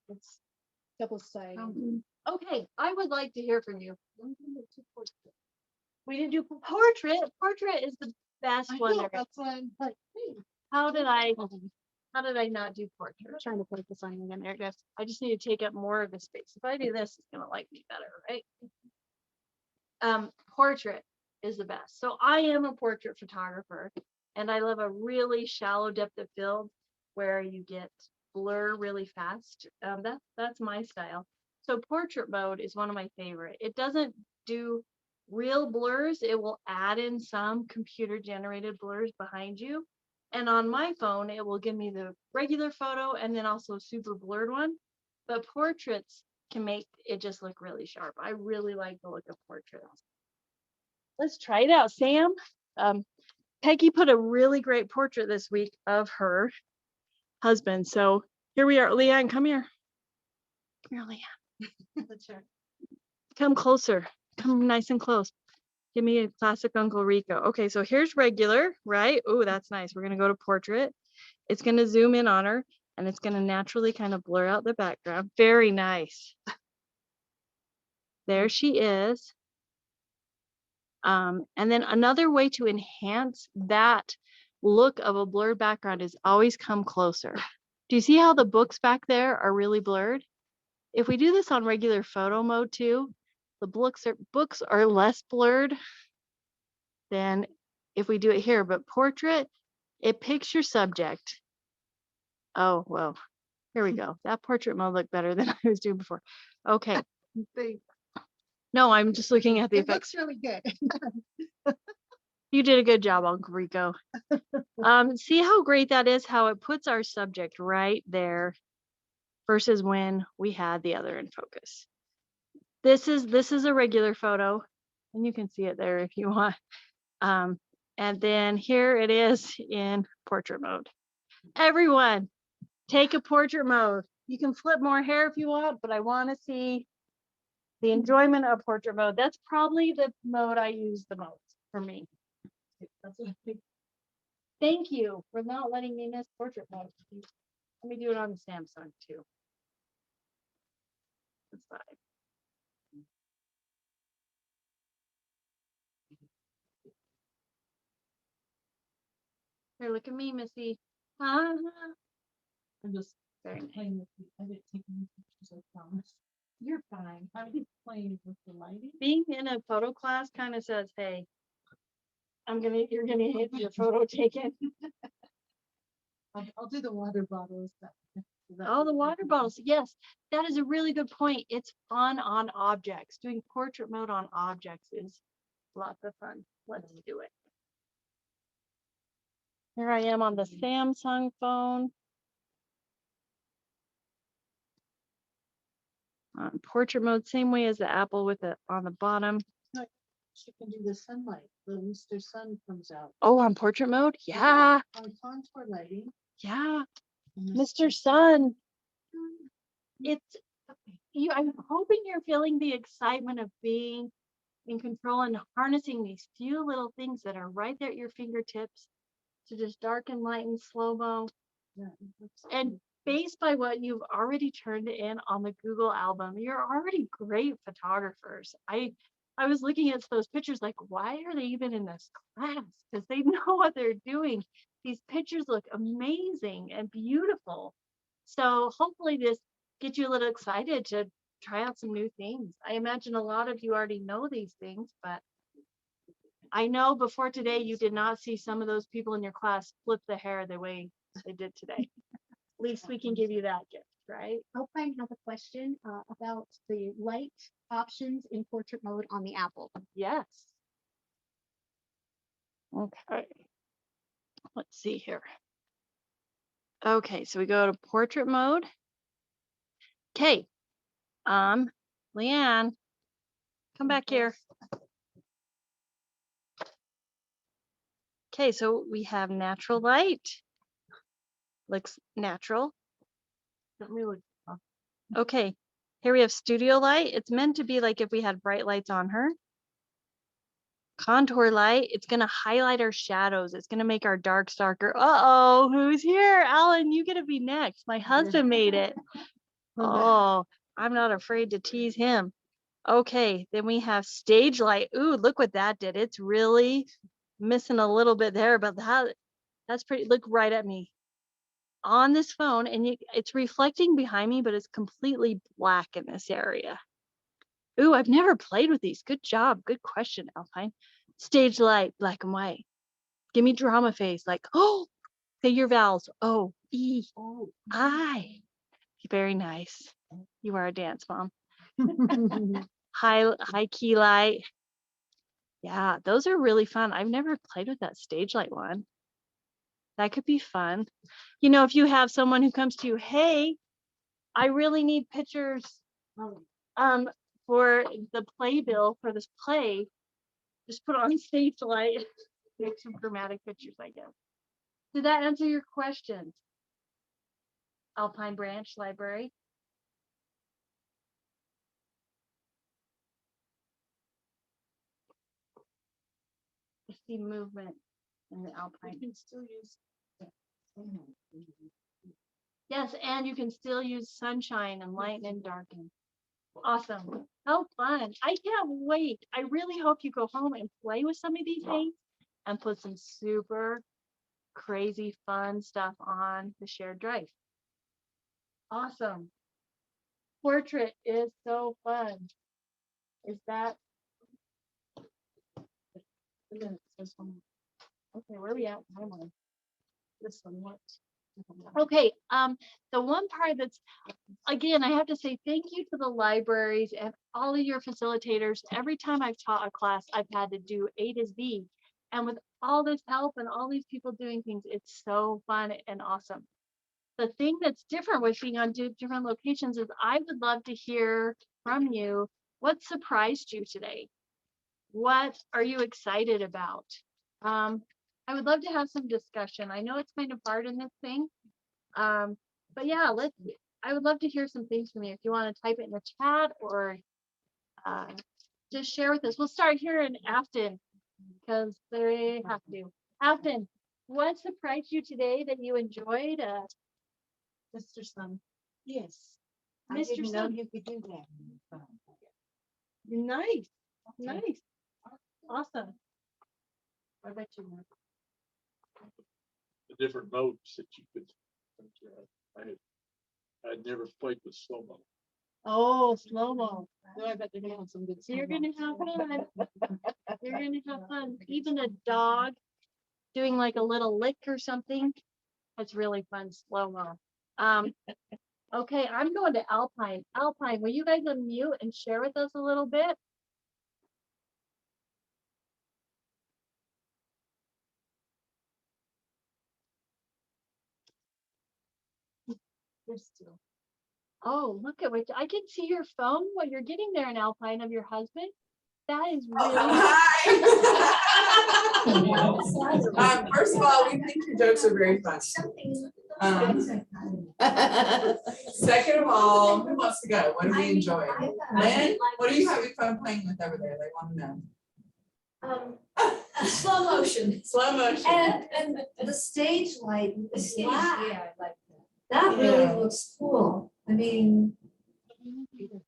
It's double sided. Okay, I would like to hear from you. We didn't do portrait. Portrait is the best I one. know, there is. that's why I'm like, hey. How did I not do portrait? I'm trying to put the sign in there, guys. I just need to take up more of the space. If I do this, it's gonna like me better, right? Portrait is the best. So I am a portrait photographer, and I love a really shallow depth of field where you get blur really fast. That's my style. So portrait mode is one of my favorite. It doesn't do real blurs. It will add in some computer generated blurs behind you. And on my phone, it will give me the regular photo and then also a super blurred one. But portraits can make it just look really sharp. I really like the look of portraits. Let's try it out, Sam. Peggy put a really great portrait this week of her husband. So here we are. Leanne, come here. Come here, Leanne. That's right. Come closer. Come nice and close. Give me a classic Uncle Rico. Okay, so here's regular, right? Oh, that's nice. We're gonna go to portrait. It's gonna zoom in on her and it's gonna naturally kind of blur out the background. Very nice. There she is. And then another way to enhance that look of a blurred background is always come closer. Do you see how the books back there are really blurred? If we do this on regular photo mode too, the books are less blurred than if we do it here, but portrait, it picks your subject. Oh, well, here we go. That portrait mode looked better than I was doing before. Okay. No, I'm just looking at the It effects. looks really good. You did a good job, Uncle Rico. See how great that is, how it puts our subject right there versus when we had the other in focus. This is a regular photo, and you can see it there if you want. And then here it is in portrait mode. Everyone, take a portrait mode. You can flip more hair if you want, but I want to see the enjoyment of portrait mode. That's probably the mode I use the most for me. That's what I think. Thank you for not letting me miss portrait mode. Let me do it on the Samsung too. That's fine. Here, look at me, Missy. I'm just Playing with the, I didn't take any pictures, I promise. You're fine. I'm just playing with the lighting. being in a photo class kind of says, hey, you're gonna hit your photo taken. I'll do the water bottles. Oh, the water bottles. Yes, that is a really good point. It's fun on objects. Doing portrait mode on objects is lots of fun. Let's do it. Here I am on the Samsung phone. On portrait mode, same way as the Apple with it on the bottom. She can do the sunlight. The Mr. Sun comes out. Oh, on portrait mode? Yeah, On contour lighting. yeah. Mr. Sun. It's you. I'm hoping you're feeling the excitement of being in control and harnessing these few little things that are right there at your fingertips to just darken, lighten, slow-mo. Yeah. And based by what you've already turned in on the Google album, you're already great photographers. I was looking at those pictures like, why are they even in this class? Because they know what they're doing. These pictures look amazing and beautiful. So hopefully this gets you a little excited to try out some new things. I imagine a lot of you already know these things, but I know before today you did not see some of those people in your class flip the hair the way they did today. At least we can give you that gift, right? Alpine has a question about the light options in portrait mode on the Apple. Yes. Okay. Let's see here. Okay, so we go to portrait mode. Okay. Leanne, come back here. Okay, so we have natural light. Looks natural. Okay, here we have studio light. It's meant to be like if we had bright lights on her. Contour light, it's gonna highlight our shadows. It's gonna make our darks darker. Uh-oh, who's here? Alan, you get to be next. My husband made it. Oh, I'm not afraid to tease him. Okay, then we have stage light. Ooh, look what that did. It's really missing a little bit there, but that's pretty. Look right at me on this phone, and it's reflecting behind me, but it's completely black in this area. Ooh, I've never played with these. Good job. Good question, Alpine. Stage light, black and white. Give me drama face, like, oh, say your vowels. O, E, I. Very nice. You are a dance mom. High key light. Yeah, those are really fun. I've never played with that stage light one. That could be fun. You know, if you have someone who comes to you, hey, I really need pictures for the playbill for this play, just put on stage light. Take some dramatic pictures, I guess. Did that answer your question? Alpine Branch Library. I see movement in the Alpine. You can still use. Yes, and you can still use sunshine and lighten and darken. Awesome. How fun. I can't wait. I really hope you go home and play with some of these things and put some super crazy fun stuff on the shared drive. Awesome. Portrait is so fun. Is that? Okay, where are we at? This one, what? Okay, the one part that's, again, I have to say thank you to the libraries and all of your facilitators. Every time I've taught a class, I've had to do A to Z. And with all this help and all these people doing things, it's so fun and awesome. The thing that's different with being on different locations is I would love to hear from you. What surprised you today? What are you excited about? I would love to have some discussion. I know it's kind of hard in this thing. But yeah, I would love to hear some things from you. If you want to type it in the chat or just share with us. We'll start here in Afton because they have to. Afton, what surprised you today that you enjoyed? Mr. Sun. Yes. I Mr. didn't know Sun. you could do that. Nice. Nice. Awesome. What about you, Mark? The different modes that you could. I'd never played with slow-mo. Oh, slow-mo. No, I bet they're gonna have some good. You're gonna have fun. You're gonna have fun. Even a dog doing like a little lick or something. That's really fun, slow-mo. Okay, I'm going to Alpine. Alpine, will you guys unmute and share with us a little bit? Oh, look at what I can see your phone, what you're getting there in Alpine of your husband. That is really First of all, we think your jokes are very funny. Second of all, who wants to go? What do we enjoy? Lynn, what are you having fun playing with over there? They want to know. Slow motion. Slow motion. And the stage light, the stage, yeah, I like that. That really looks cool. I mean.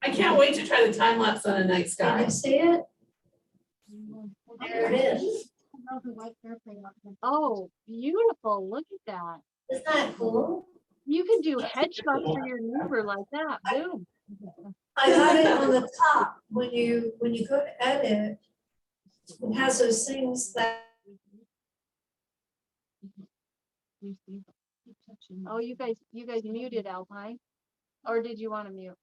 I can't wait to try the time lapse on a night Can sky. you see it? There it is. Oh, beautiful. Look at that. Isn't that cool? You can do headshots for your neighbor like that. Boom. I got it on the top. When you go to edit, it has those things that. Oh, you guys muted Alpine. Or did you want to mute?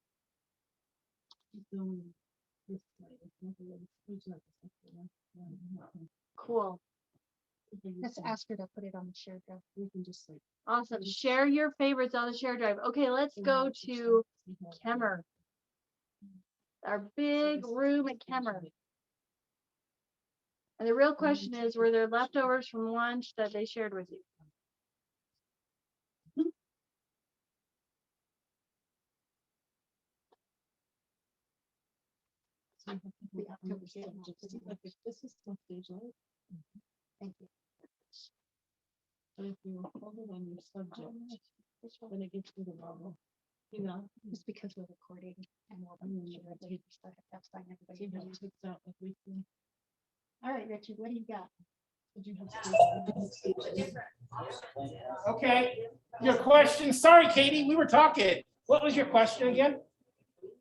Cool. Let's ask her to put it on the shared drive. We can just like. Awesome. Share your favorites on the share drive. Okay, let's go to Kemmer. Our big room at Kemmer. And the real question is, were there leftovers from lunch that they shared with you? This is still stage light. Thank you. But if you hold it on your subject, When it gets to the level, you know, just because we're recording and we'll have to sign everybody. All right, Richard, what do you got? Okay, your question, sorry, Katie, we were talking. What was your question again?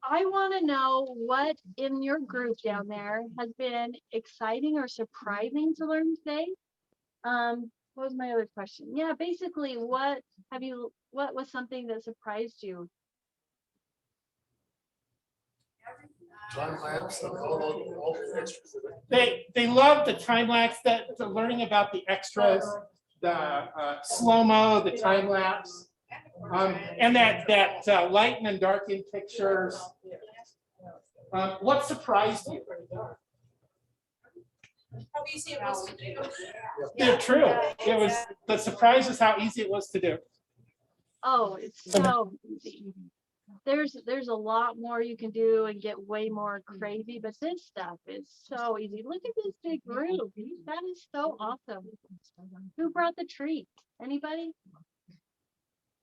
I want to know what in your group down there has been exciting or surprising to learn today. What was my other question? Yeah, basically, what was something that surprised you? Time lapse and all the extras. They love the time lapse, that the learning about the extras, the slow-mo, the time lapse, and that lighten and darken pictures. What surprised you? How easy it was to do. They're true. It was, the surprise is how easy it was to do. Oh, it's so easy. There's a lot more you can do and get way more crazy, but this stuff is so easy. Look at this big group. That is so awesome. Who brought the treat? Anybody?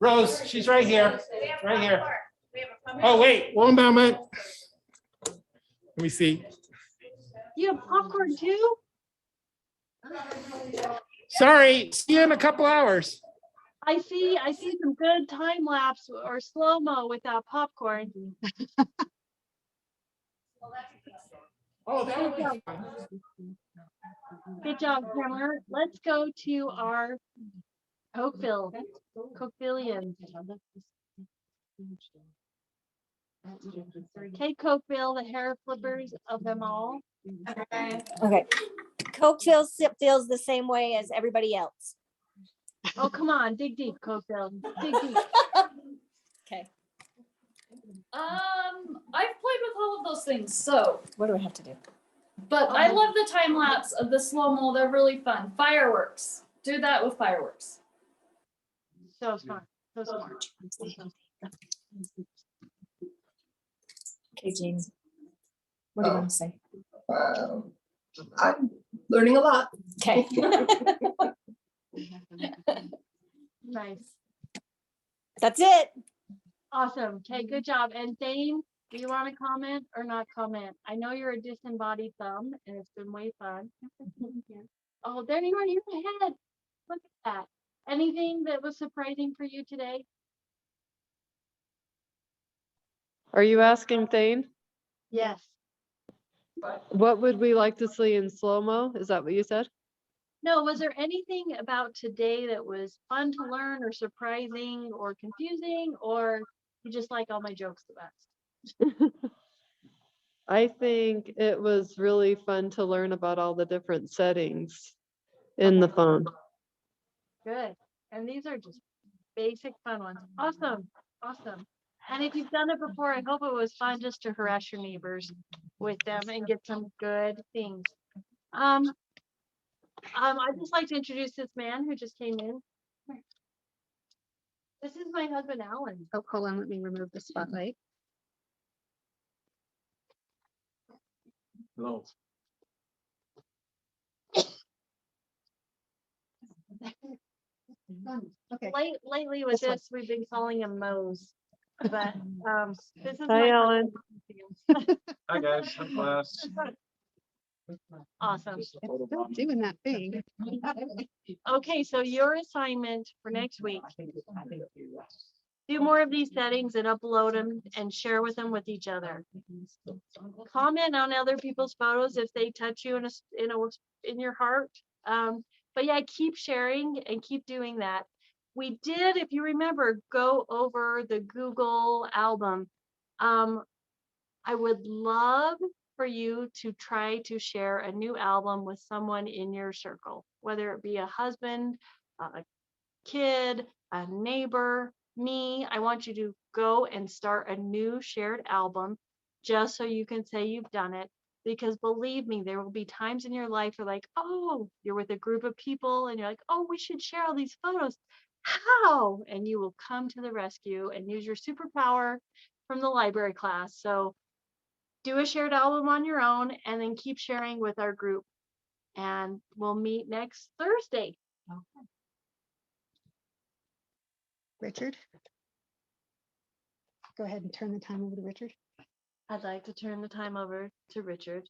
Rose, she's right here, We have right here. popcorn. We have a pumpkin. Oh, wait, one moment. Let me see. You have popcorn too? Sorry, see you in a couple hours. I see some good time lapse or slow-mo without popcorn. Oh, that would be fun. Good job, Cameron. Let's go to our Cokeville, Cokevillians. Okay, Cokeville, the hair flippers of them all. Okay. Coke feels the same way as everybody else. Oh, come on, dig deep, Cokeville, dig deep. Okay. I've played with all of those things, so, What do I have to do? but I love the time lapse of the slow-mo. They're really fun. Fireworks. Do that with fireworks. So smart, so smart. Okay, James. What do you want to say? I'm learning a lot. Okay. Nice, That's it. awesome. Okay, good job. And Dane, do you want to comment or not comment? I know you're a disembodied thumb and it's been way fun. Oh, there you are, you're ahead. Look at that. Anything that was surprising for you today? Are you asking Thane? Yes. What would we like to see in slow-mo? Is that what you said? No, was there anything about today that was fun to learn or surprising or confusing, or you just like all my jokes the best? I think it was really fun to learn about all the different settings in the phone. Good. And these are just basic fun ones. Awesome. Awesome. And if you've done it before, I hope it was fun just to harass your neighbors with them and get some good things. I'd just like to introduce this man who just came in. This is my husband, Alan. Oh, hold on, let me remove the spotlight. No. Okay. Lately with This one. this, we've been calling him Mose. But this is Hi, my Alan. husband. Hi, guys. Hi, class. Awesome. It's still doing that thing. Okay, so your assignment for next week, do more of these settings and upload them and share with them with each other. Comment on other people's photos if they touch you in your heart. But yeah, keep sharing and keep doing that. We did, if you remember, go over the Google album. I would love for you to try to share a new album with someone in your circle, whether it be a husband, a kid, a neighbor, me. I want you to go and start a new shared album just so you can say you've done it. Because believe me, there will be times in your life you're like, oh, you're with a group of people and you're like, oh, we should share all these photos. How? And you will come to the rescue and use your superpower from the library class. So do a shared album on your own and then keep sharing with our group. And we'll meet next Thursday. Richard? Go ahead and turn the time over to Richard. I'd like to turn the time over to Richard.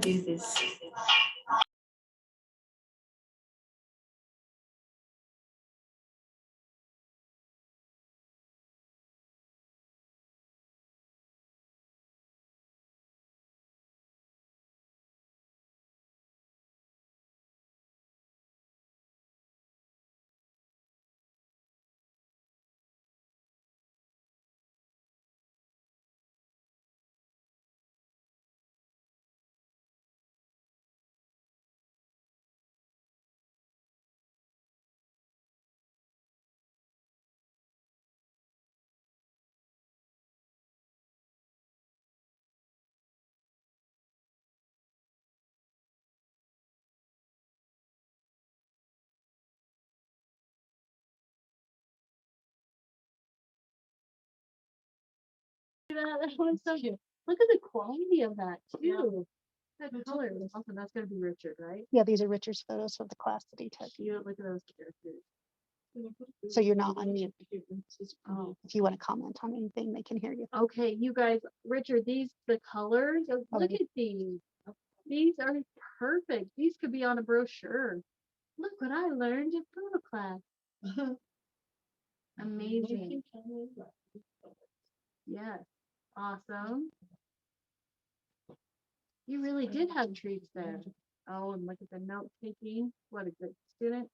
Do this. That one's so cute. Look at the quality of that too. That color is awesome. That's gonna be Richard, right? Yeah, these are Richard's photos from the class that he took. You look at those characters. So you're not on mute. Oh, If you want to comment on anything, they can hear you. okay, you guys, Richard, the colors, look at these. These are perfect. These could be on a brochure. Look what I learned in photo class. Amazing. Yes, awesome. You really did have treats there. Oh, and look at the note taking. What a good student.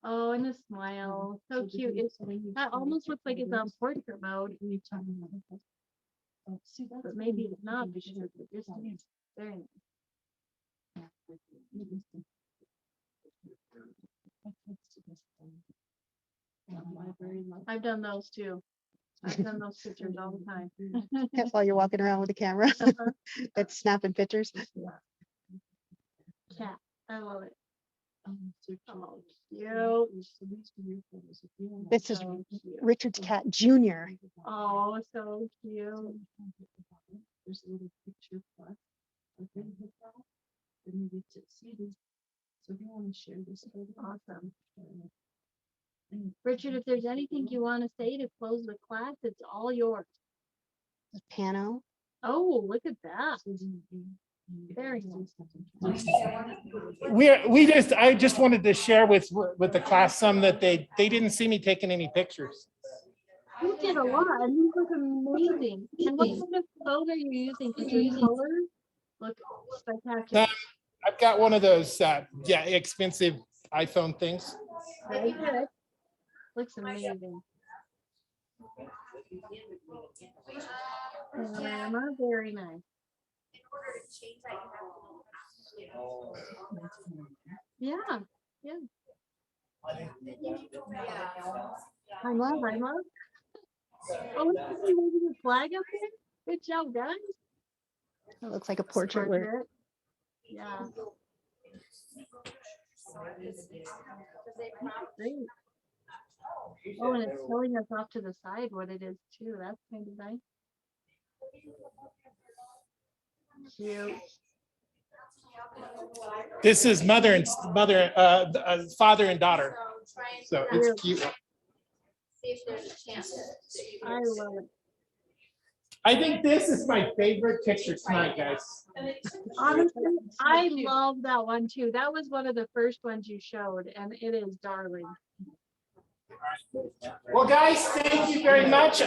Oh, and a smile. So cute. That almost looks like it's on portrait mode. But maybe it's not because of the distance. Very nice. I've done those too. I've done those pictures all the time. While you're walking around with the camera, that's snapping pictures. Cat, I love it. Oh, cute. This is So cute. Richard's cat, Junior. Oh, so cute. There's a little picture plus. Okay, hit that. Then you get to see this. So if you want to share this. Awesome. Richard, if there's anything you want to say to close the class, it's all yours. The piano. Oh, look at that. Very nice. I just wanted to share with the class some that they didn't see me taking any pictures. You did a lot, and these look amazing. And what kind of phone are you using? Because your colors look spectacular. I've got one of those, expensive iPhone things. Very good. Looks amazing. Grandma, very nice. Yeah, yeah. I love. Oh, look at the flag up there. Good job, guys. It looks like a portrait work. Yeah. Great. Oh, and it's showing us off to the side what it is too. That's kind of nice. Cute. This is father and daughter. So it's cute. See if there's a chance. I love it. I think this is my favorite picture tonight, guys. Honestly, I love that one too. That was one of the first ones you showed, and it is darling. Well, guys, thank you very much.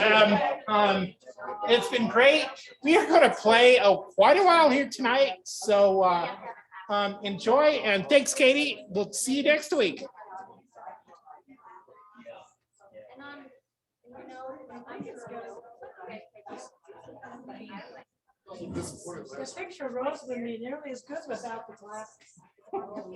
It's been great. We are going to play quite a while here tonight, so enjoy, and thanks, Katie. We'll see you next week. The picture rose with me nearly as good without the glasses.